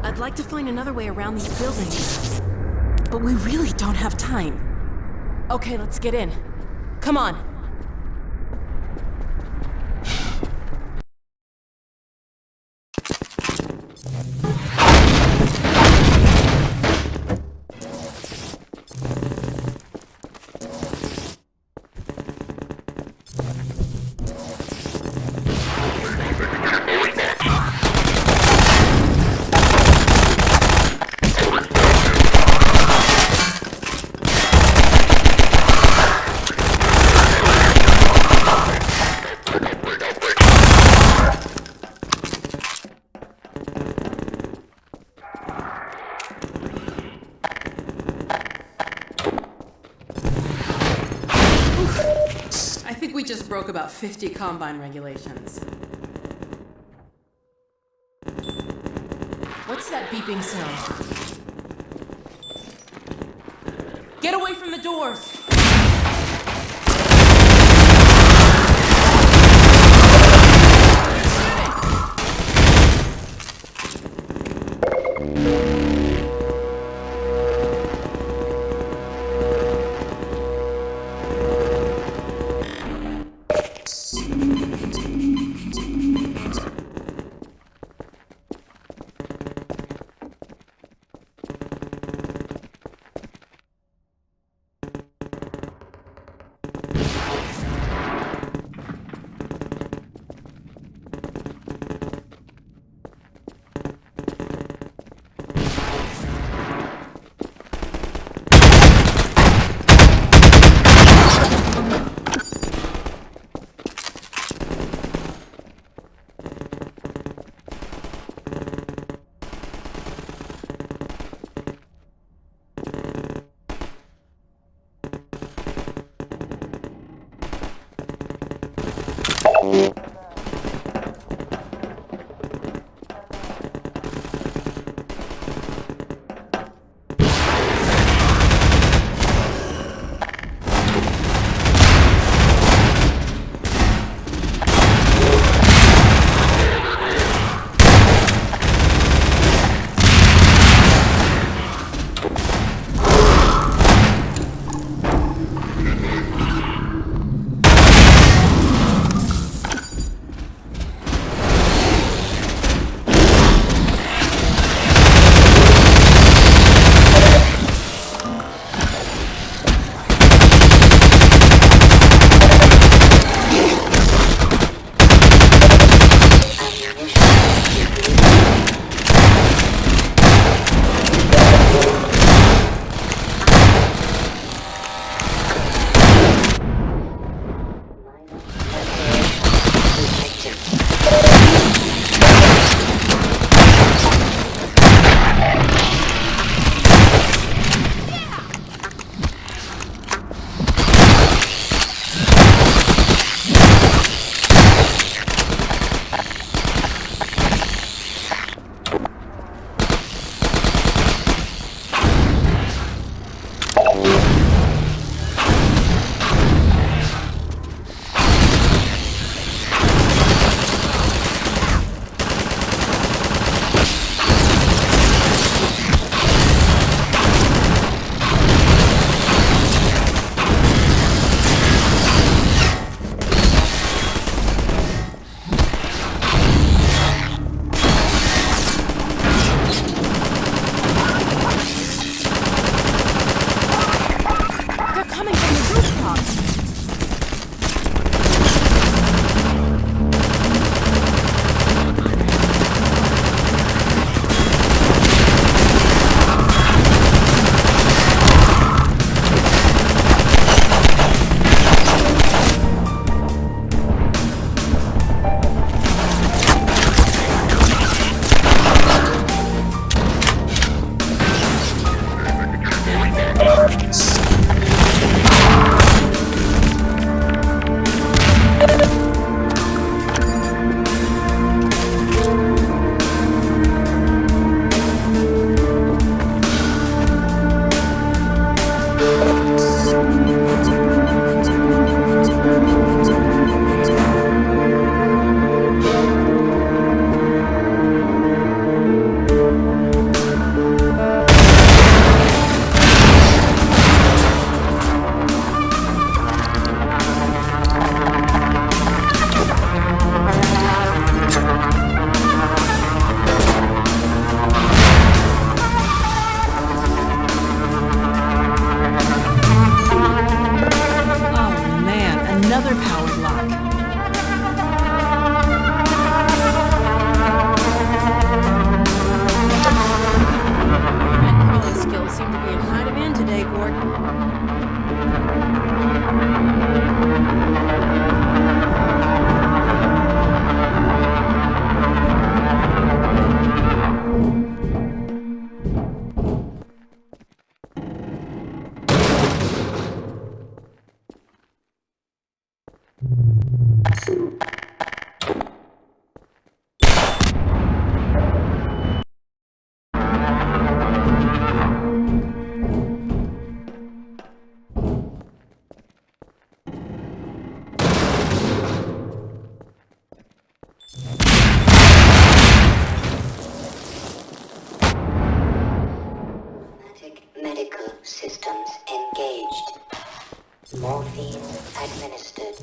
I'd like to find another way around these buildings, but we really don't have time. Okay, let's get in. Come on. We just broke about 50 Combine regulations. What's that beeping sound? Get away from the doors! another powered lock. My crawling skills seem to be in high demand today, Gordon. Medical systems engaged. Morphine administered.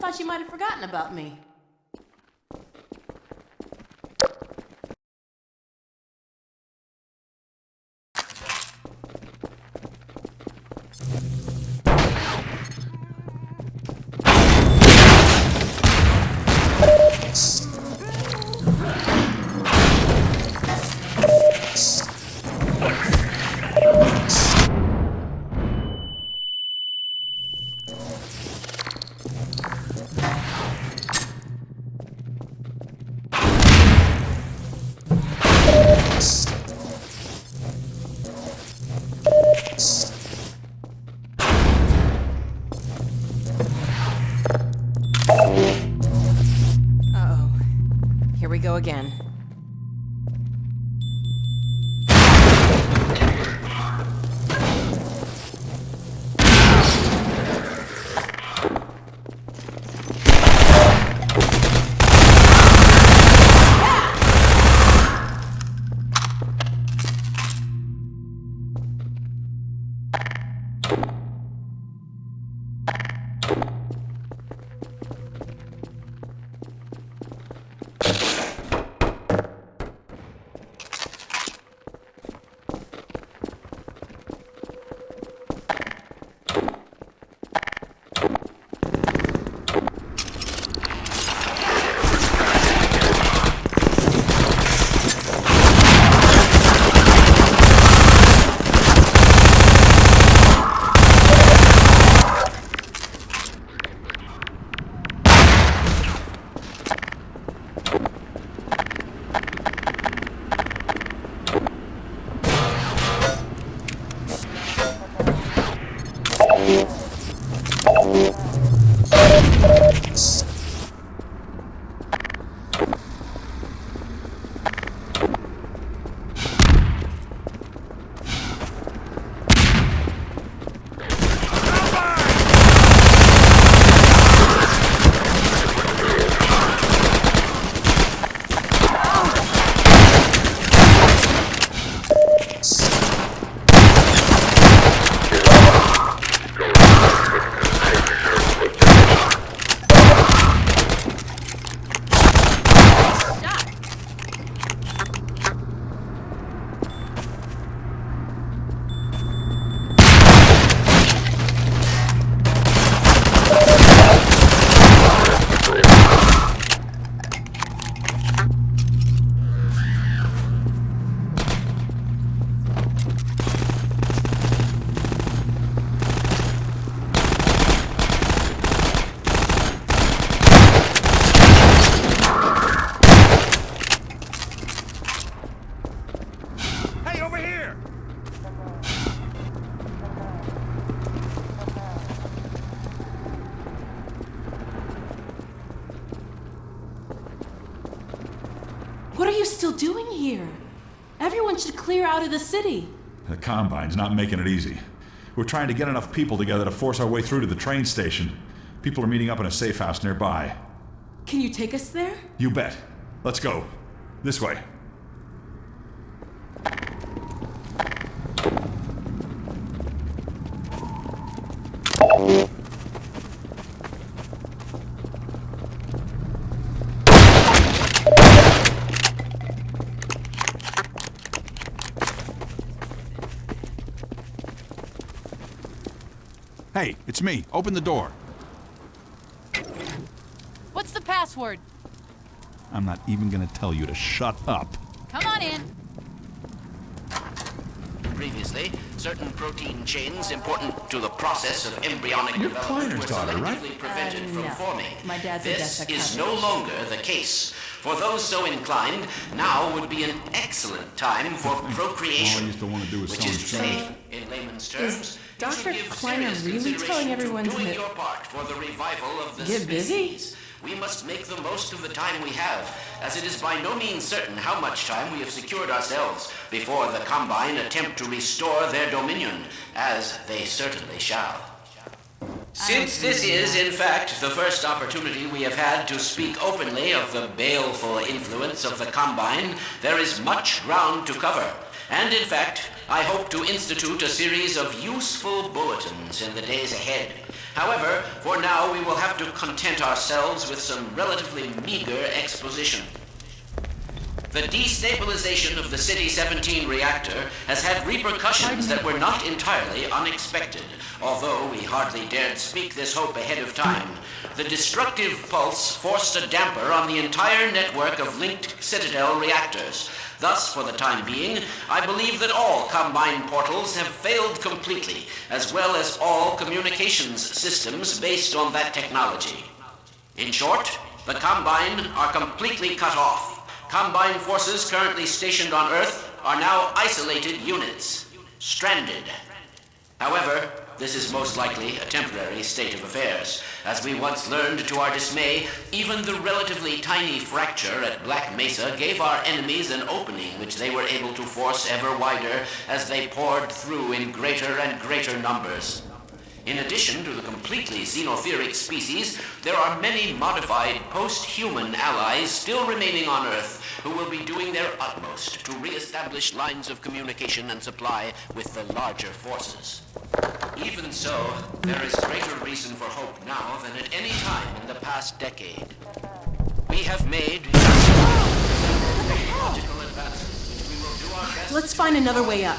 thought you might have forgotten about me. again. What are you still doing here? Everyone should clear out of the city. The Combine's not making it easy. We're trying to get enough people together to force our way through to the train station. People are meeting up in a safe house nearby. Can you take us there? You bet. Let's go. This way. Hey, it's me. Open the door. What's the password? I'm not even gonna tell you to shut up. Come on in. Previously, certain protein chains important to the process of embryonic development were selectively prevented from forming. My dad's a This DESA is cover. no longer the case. For those so inclined, now would be an excellent time for procreation. All I used to want to do is Which sell is to insurance. say, in layman's terms, Dr. you should give Kleiner serious really consideration telling to everyone doing to your part for the revival of the get busy? species. We must make the most of the time we have, as it is by no means certain how much time we have secured ourselves before the Combine attempt to restore their dominion, as they certainly shall. Since this is, in fact, the first opportunity we have had to speak openly of the baleful influence of the Combine, there is much ground to cover. And in fact, I hope to institute a series of useful bulletins in the days ahead. However, for now we will have to content ourselves with some relatively meager exposition. The destabilization of the City 17 reactor has had repercussions that were not entirely unexpected, although we hardly dared speak this hope ahead of time. The destructive pulse forced a damper on the entire network of linked Citadel reactors. Thus, for the time being, I believe that all Combine portals have failed completely, as well as all communications systems based on that technology. In short, the Combine are completely cut off. Combine forces currently stationed on Earth are now isolated units, stranded. However, this is most likely a temporary state of affairs. As we once learned to our dismay, even the relatively tiny fracture at Black Mesa gave our enemies an opening which they were able to force ever wider as they poured through in greater and greater numbers. In addition to the completely xenotheric species, there are many modified post-human allies still remaining on Earth who will be doing their utmost to re-establish lines of communication and supply with the larger forces. Even so, there is greater reason for hope now than at any time in the past decade. We have made technological advances which we will do our best. Let's find another way up.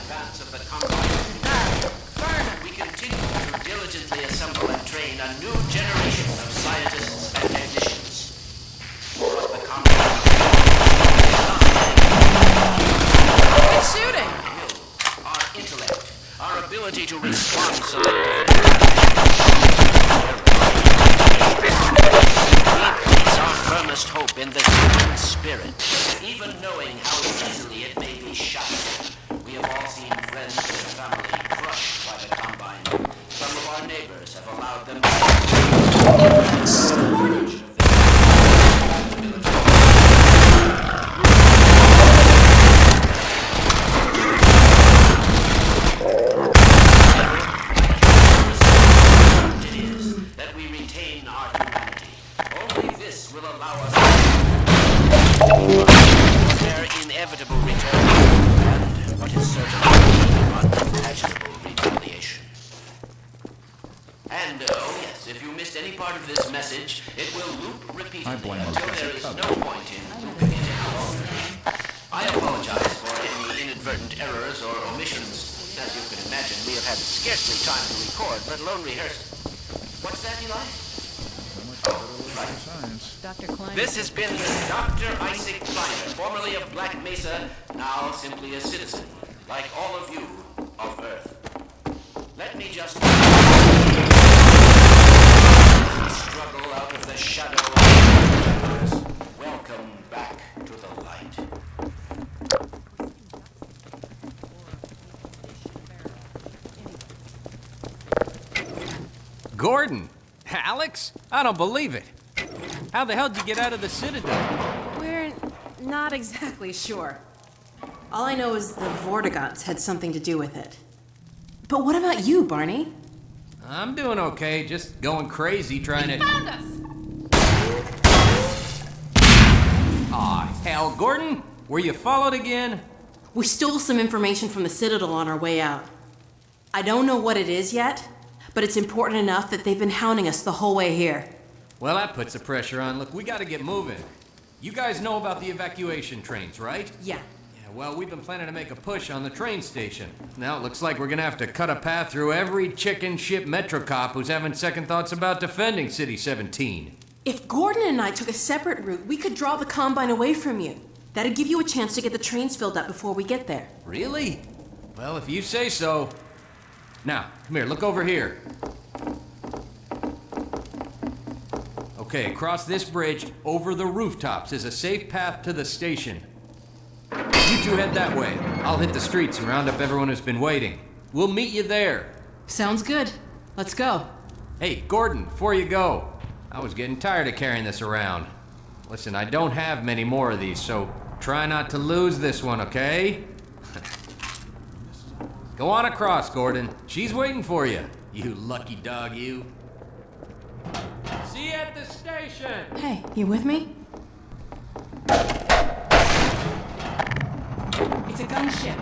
We continue to diligently assemble and train a new generation of scientists and technicians. But the It's shooting! Our intellect, our ability to respond selectively. We place our firmest hope in the human spirit, even knowing how easily it may be shattered. We have all seen friends and family crushed by the Combine. Some of our neighbors have allowed them to that we retain our humanity. Only this will allow us their inevitable return and what is certainly unimaginable retaliation. And, oh yes, if you missed any part of this message, it will loop repeatedly until there is no point in looping it any longer. I apologize for any inadvertent errors or omissions. As you can imagine, we have had scarcely time to record, let alone rehearse. What's that, Eli? Dr. Klein. This has been Dr. Isaac Kleiner, formerly of Black Mesa, now simply a citizen, like all of you, of Earth. Let me just struggle out of the shadow of the welcome back to the light. Gordon! Alex? I don't believe it. How the hell did you get out of the Citadel? We're not exactly sure. All I know is the Vortigaunts had something to do with it. But what about you, Barney? I'm doing okay, just going crazy trying to... Found us! Aw, hell, Gordon? Were you followed again? We stole some information from the Citadel on our way out. I don't know what it is yet, but it's important enough that they've been hounding us the whole way here. Well, that puts the pressure on. Look, we gotta get moving. You guys know about the evacuation trains, right? Yeah. Well, we've been planning to make a push on the train station. Now it looks like we're gonna have to cut a path through every chicken ship Metro cop who's having second thoughts about defending City 17. If Gordon and I took a separate route, we could draw the Combine away from you. That'd give you a chance to get the trains filled up before we get there. Really? Well, if you say so. Now, come here, look over here. Okay, across this bridge, over the rooftops, is a safe path to the station. You two head that way. I'll hit the streets and round up everyone who's been waiting. We'll meet you there. Sounds good. Let's go. Hey, Gordon, before you go, I was getting tired of carrying this around. Listen, I don't have many more of these, so try not to lose this one, okay? Go on across, Gordon. She's waiting for you. You lucky dog, you. See you at the station! Hey, you with me? It's a gunship.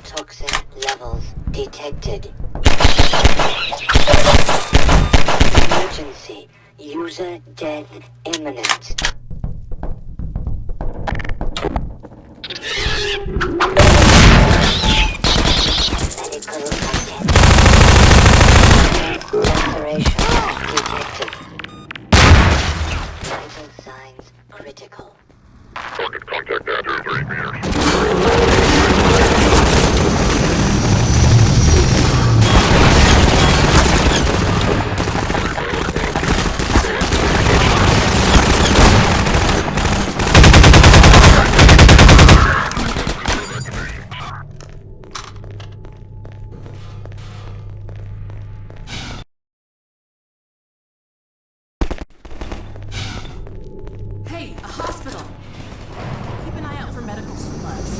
Toxin levels detected. Emergency. User death imminent. Medical contact. Laceration detected. Vital signs Hey, a hospital. Keep an eye out for medical supplies.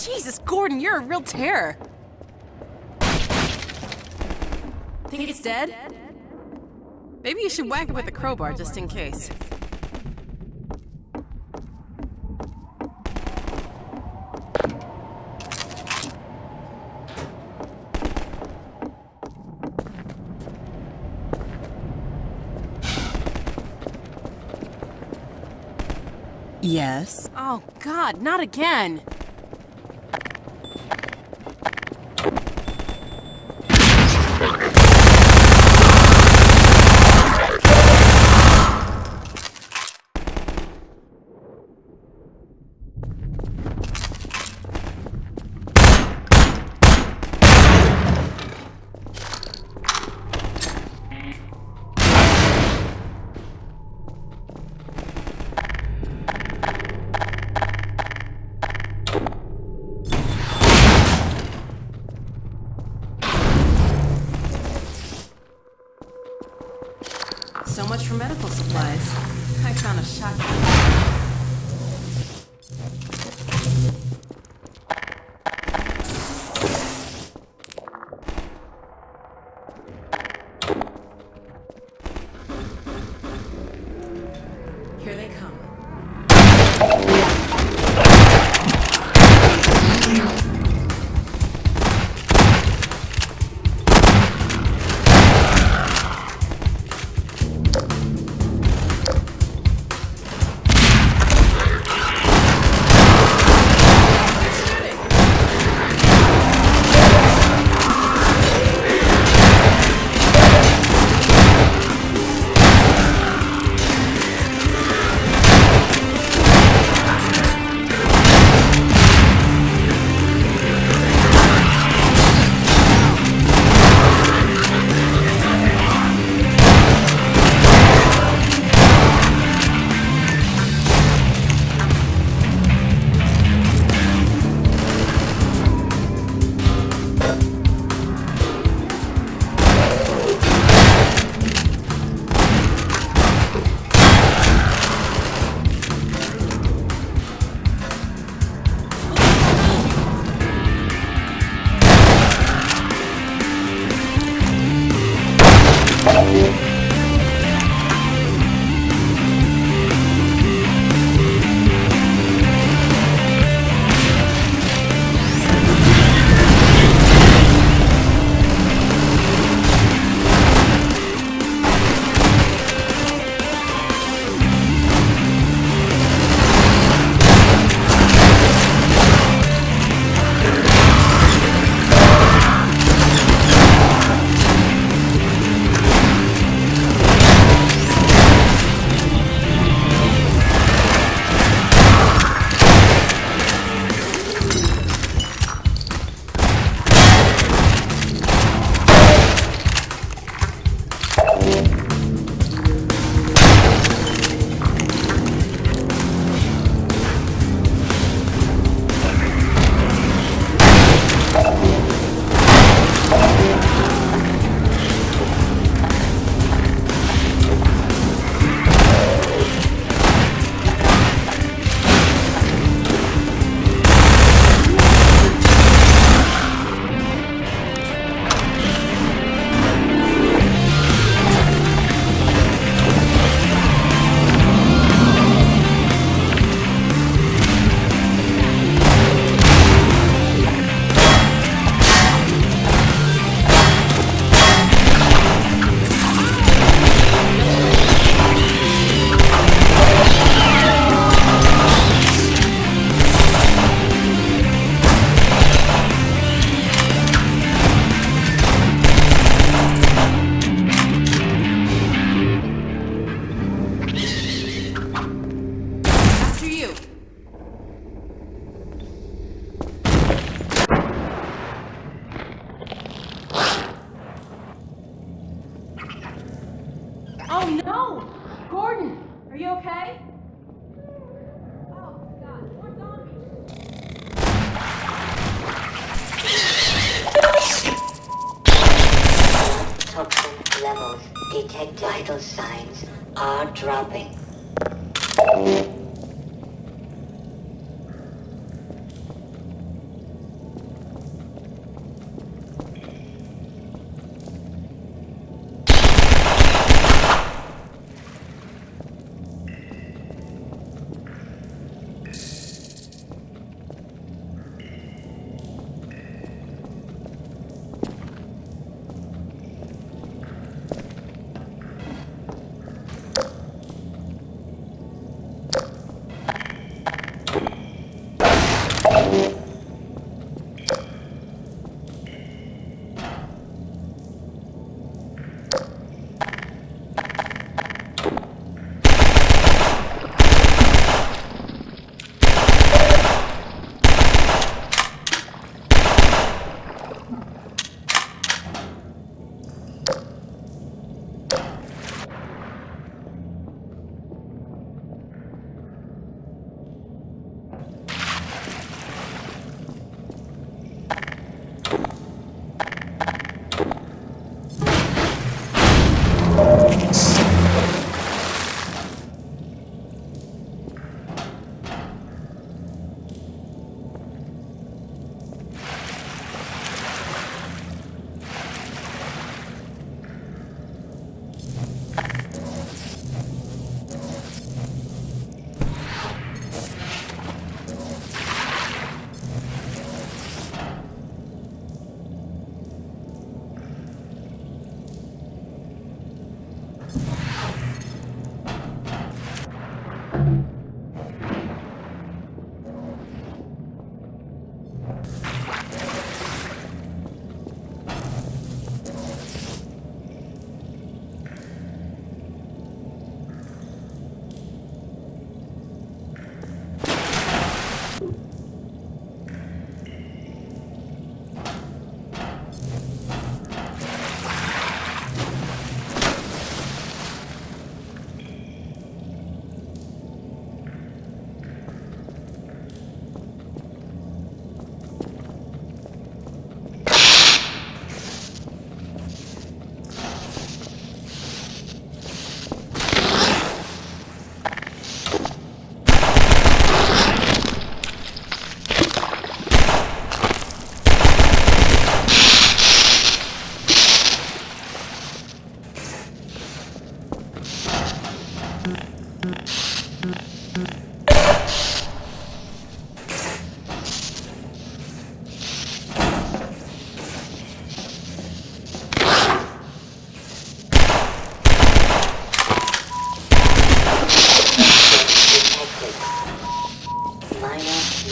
Jesus, Gordon, you're a real terror. Think it's dead? Maybe you should whack it with a crowbar just in case. Yes. Oh, God, not again. So much for medical supplies. I found a shotgun. Here they come. you okay? Oh, God, more zombies! Toxin levels detected. Vital signs are dropping.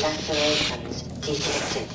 Lacerations detected.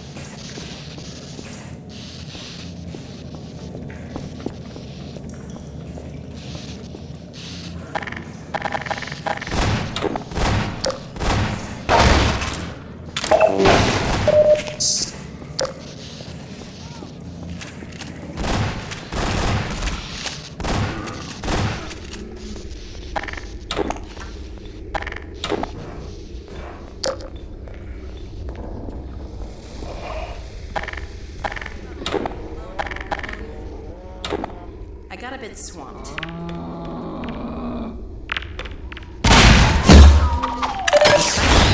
I got a bit swamped. You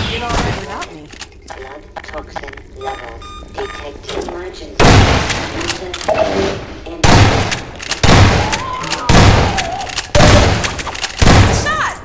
did all right without me. Blood toxin levels detected. Emergency. Shot!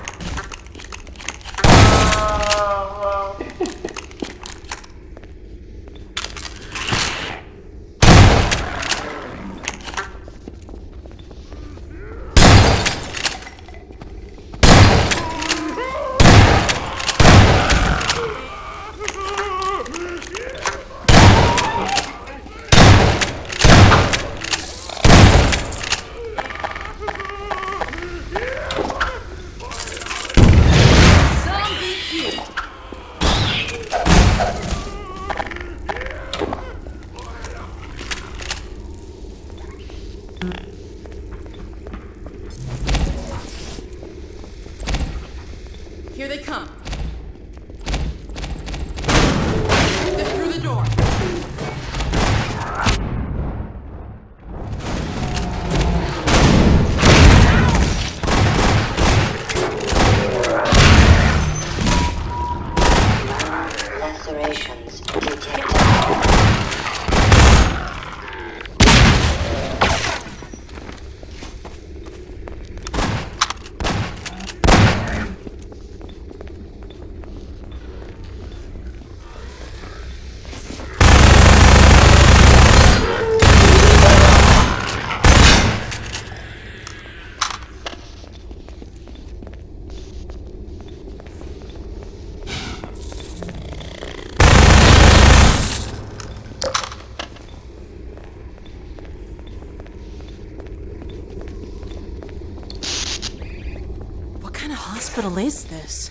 Here they come. They're through the door. Lacerations detected. What kind of hospital is this?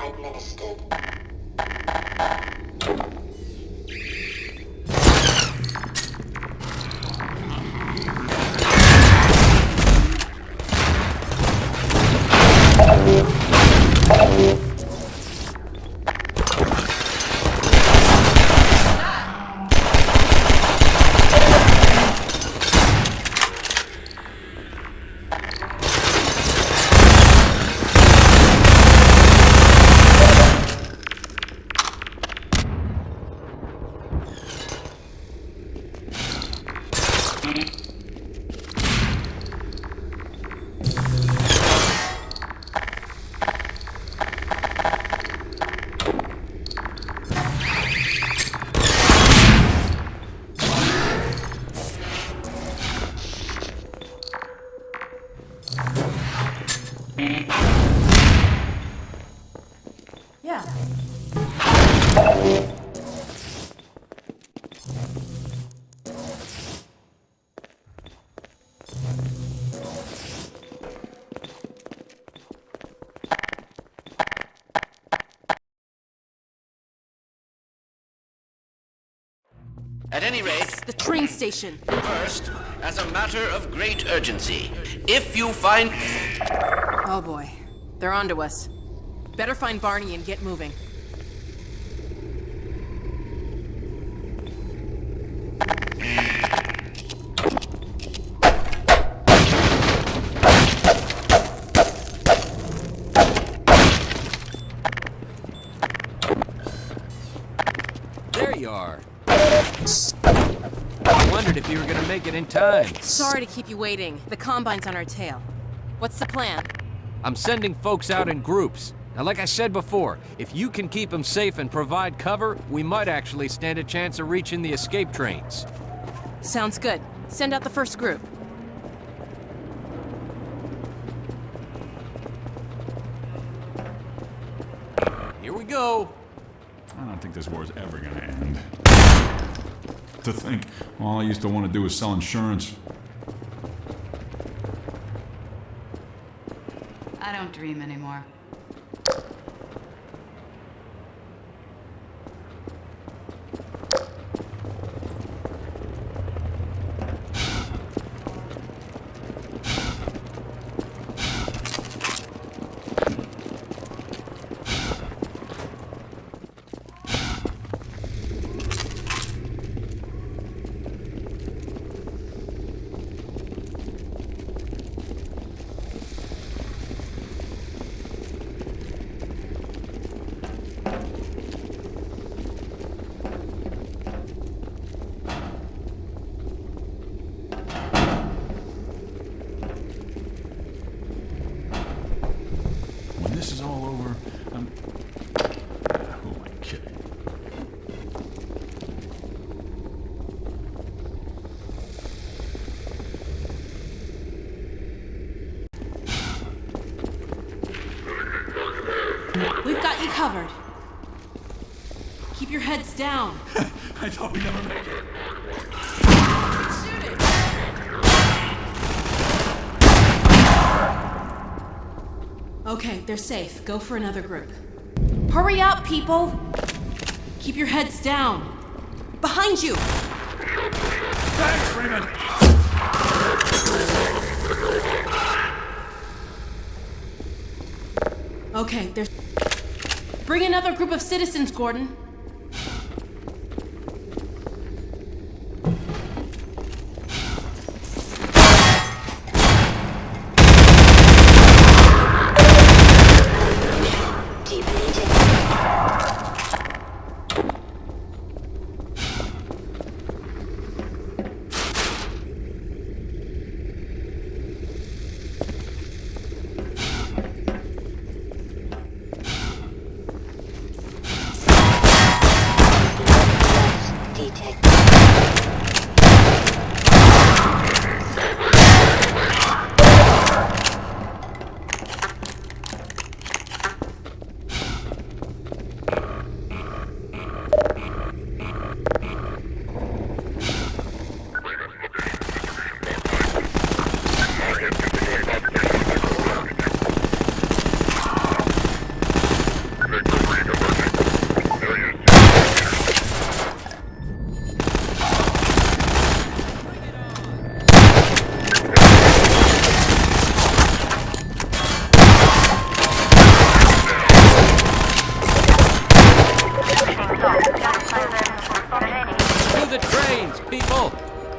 Administered. Yeah. At any rate, The train station. first, as a matter of great urgency, if you find... Oh boy. They're onto us. Better find Barney and get moving. There you are. I wondered if you were gonna make it in time. Sorry to keep you waiting. The Combine's on our tail. What's the plan? I'm sending folks out in groups. Now, like I said before, if you can keep them safe and provide cover, we might actually stand a chance of reaching the escape trains. Sounds good. Send out the first group. Here we go. I don't think this war's ever gonna end. To think, all I used to want to do was sell insurance. I don't dream anymore. Who am I kidding? We've got you covered. Keep your heads down. I thought we'd never make it. Okay, they're safe. Go for another group. Hurry up, people! Keep your heads down. Behind you! Thanks, Freeman! Okay, there's... Bring another group of citizens, Gordon.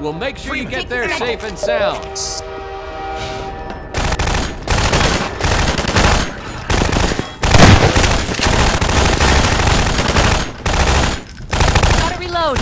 We'll make sure you get there safe and sound. Gotta reload.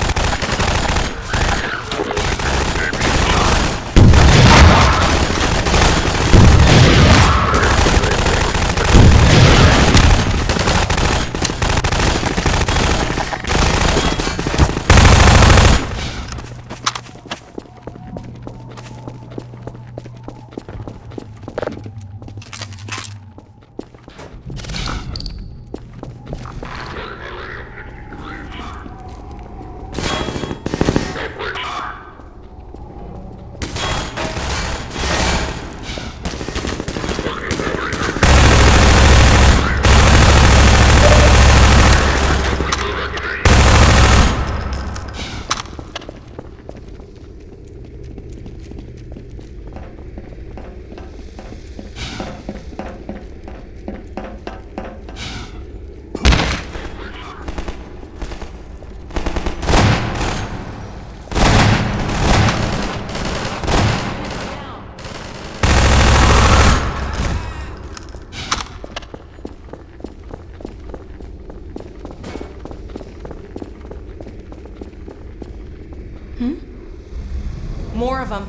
More of them.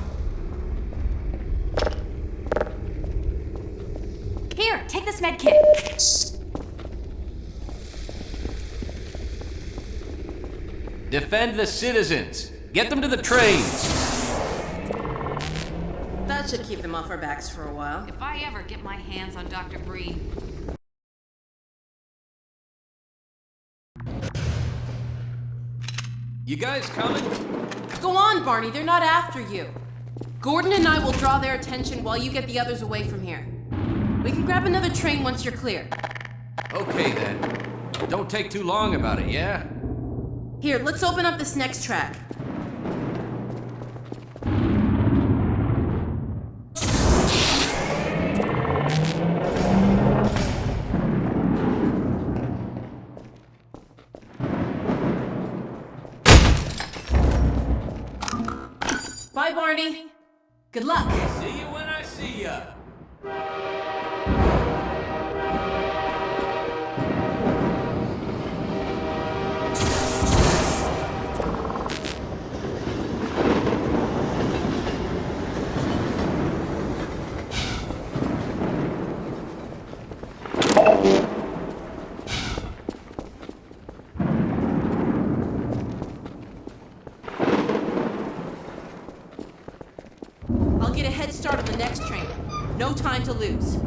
Here, take this med kit. Defend the citizens. Get them to the trains. That should keep them off our backs for a while. If I ever get my hands on Dr. Breen. You guys coming? Go on, Barney. They're not after you. Gordon and I will draw their attention while you get the others away from here. We can grab another train once you're clear. Okay, then. Don't take too long about it, yeah? Here, let's open up this next track. Bye, Barney. Good luck. See you when I see ya. start on the next train. No time to lose.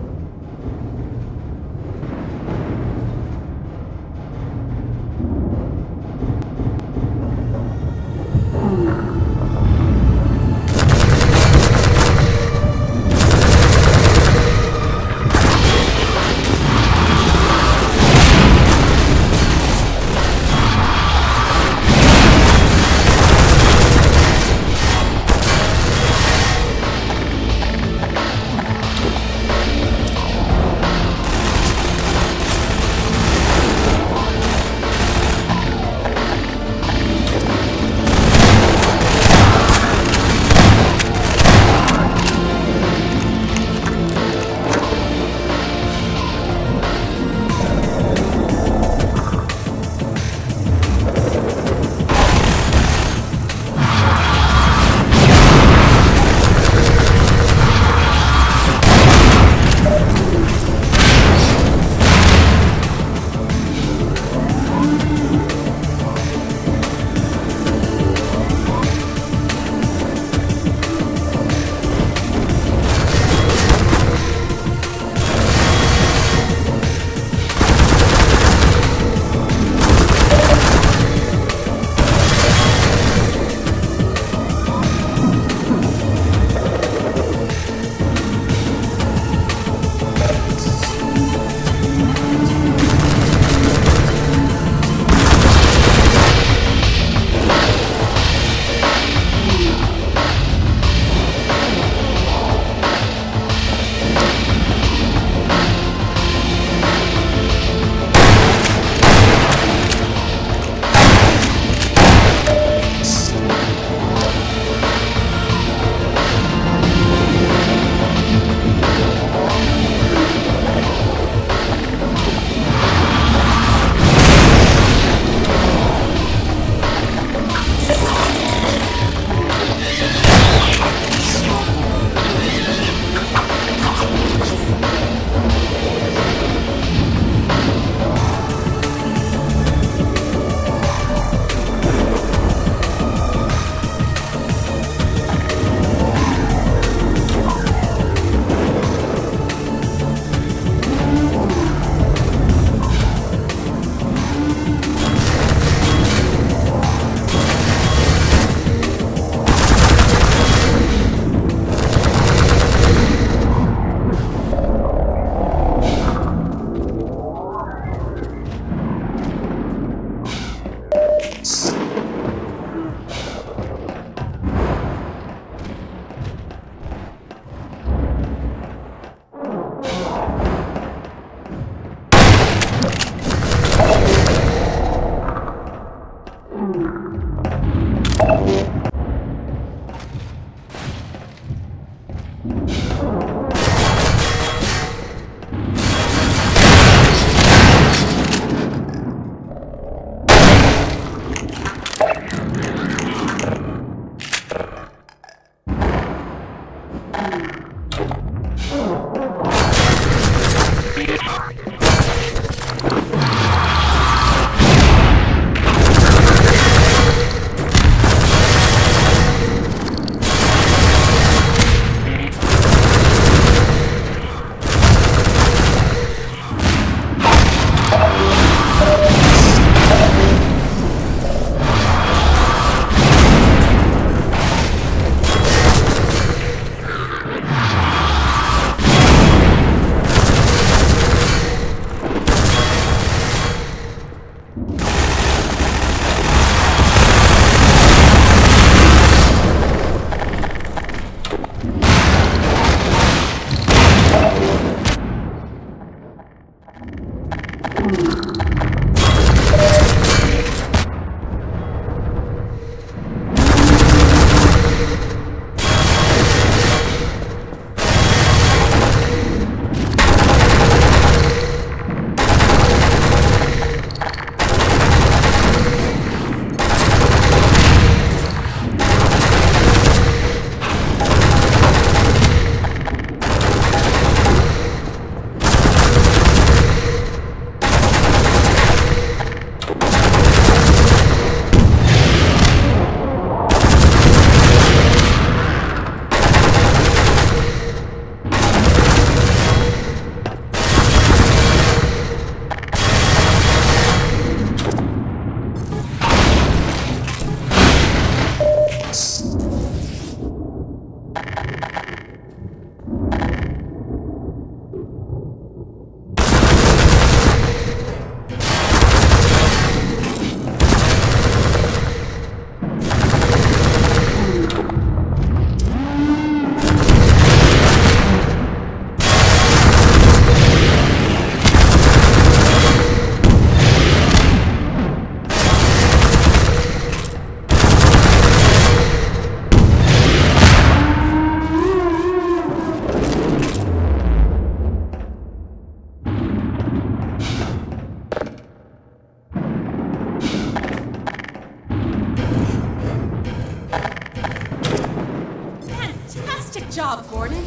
job, Gordon.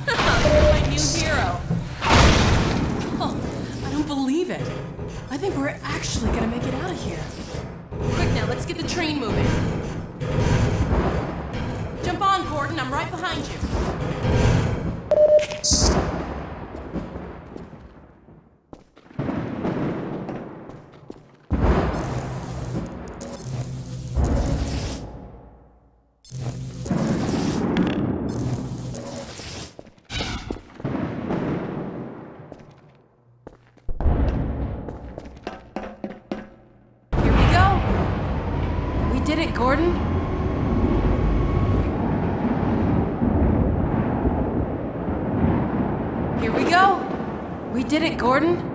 You're my new hero. Oh, I don't believe it. I think we're actually gonna make it out of here. Quick now, let's get the train moving. Jump on, Gordon. I'm right behind you. Did it, Gordon? Here we go. We did it, Gordon.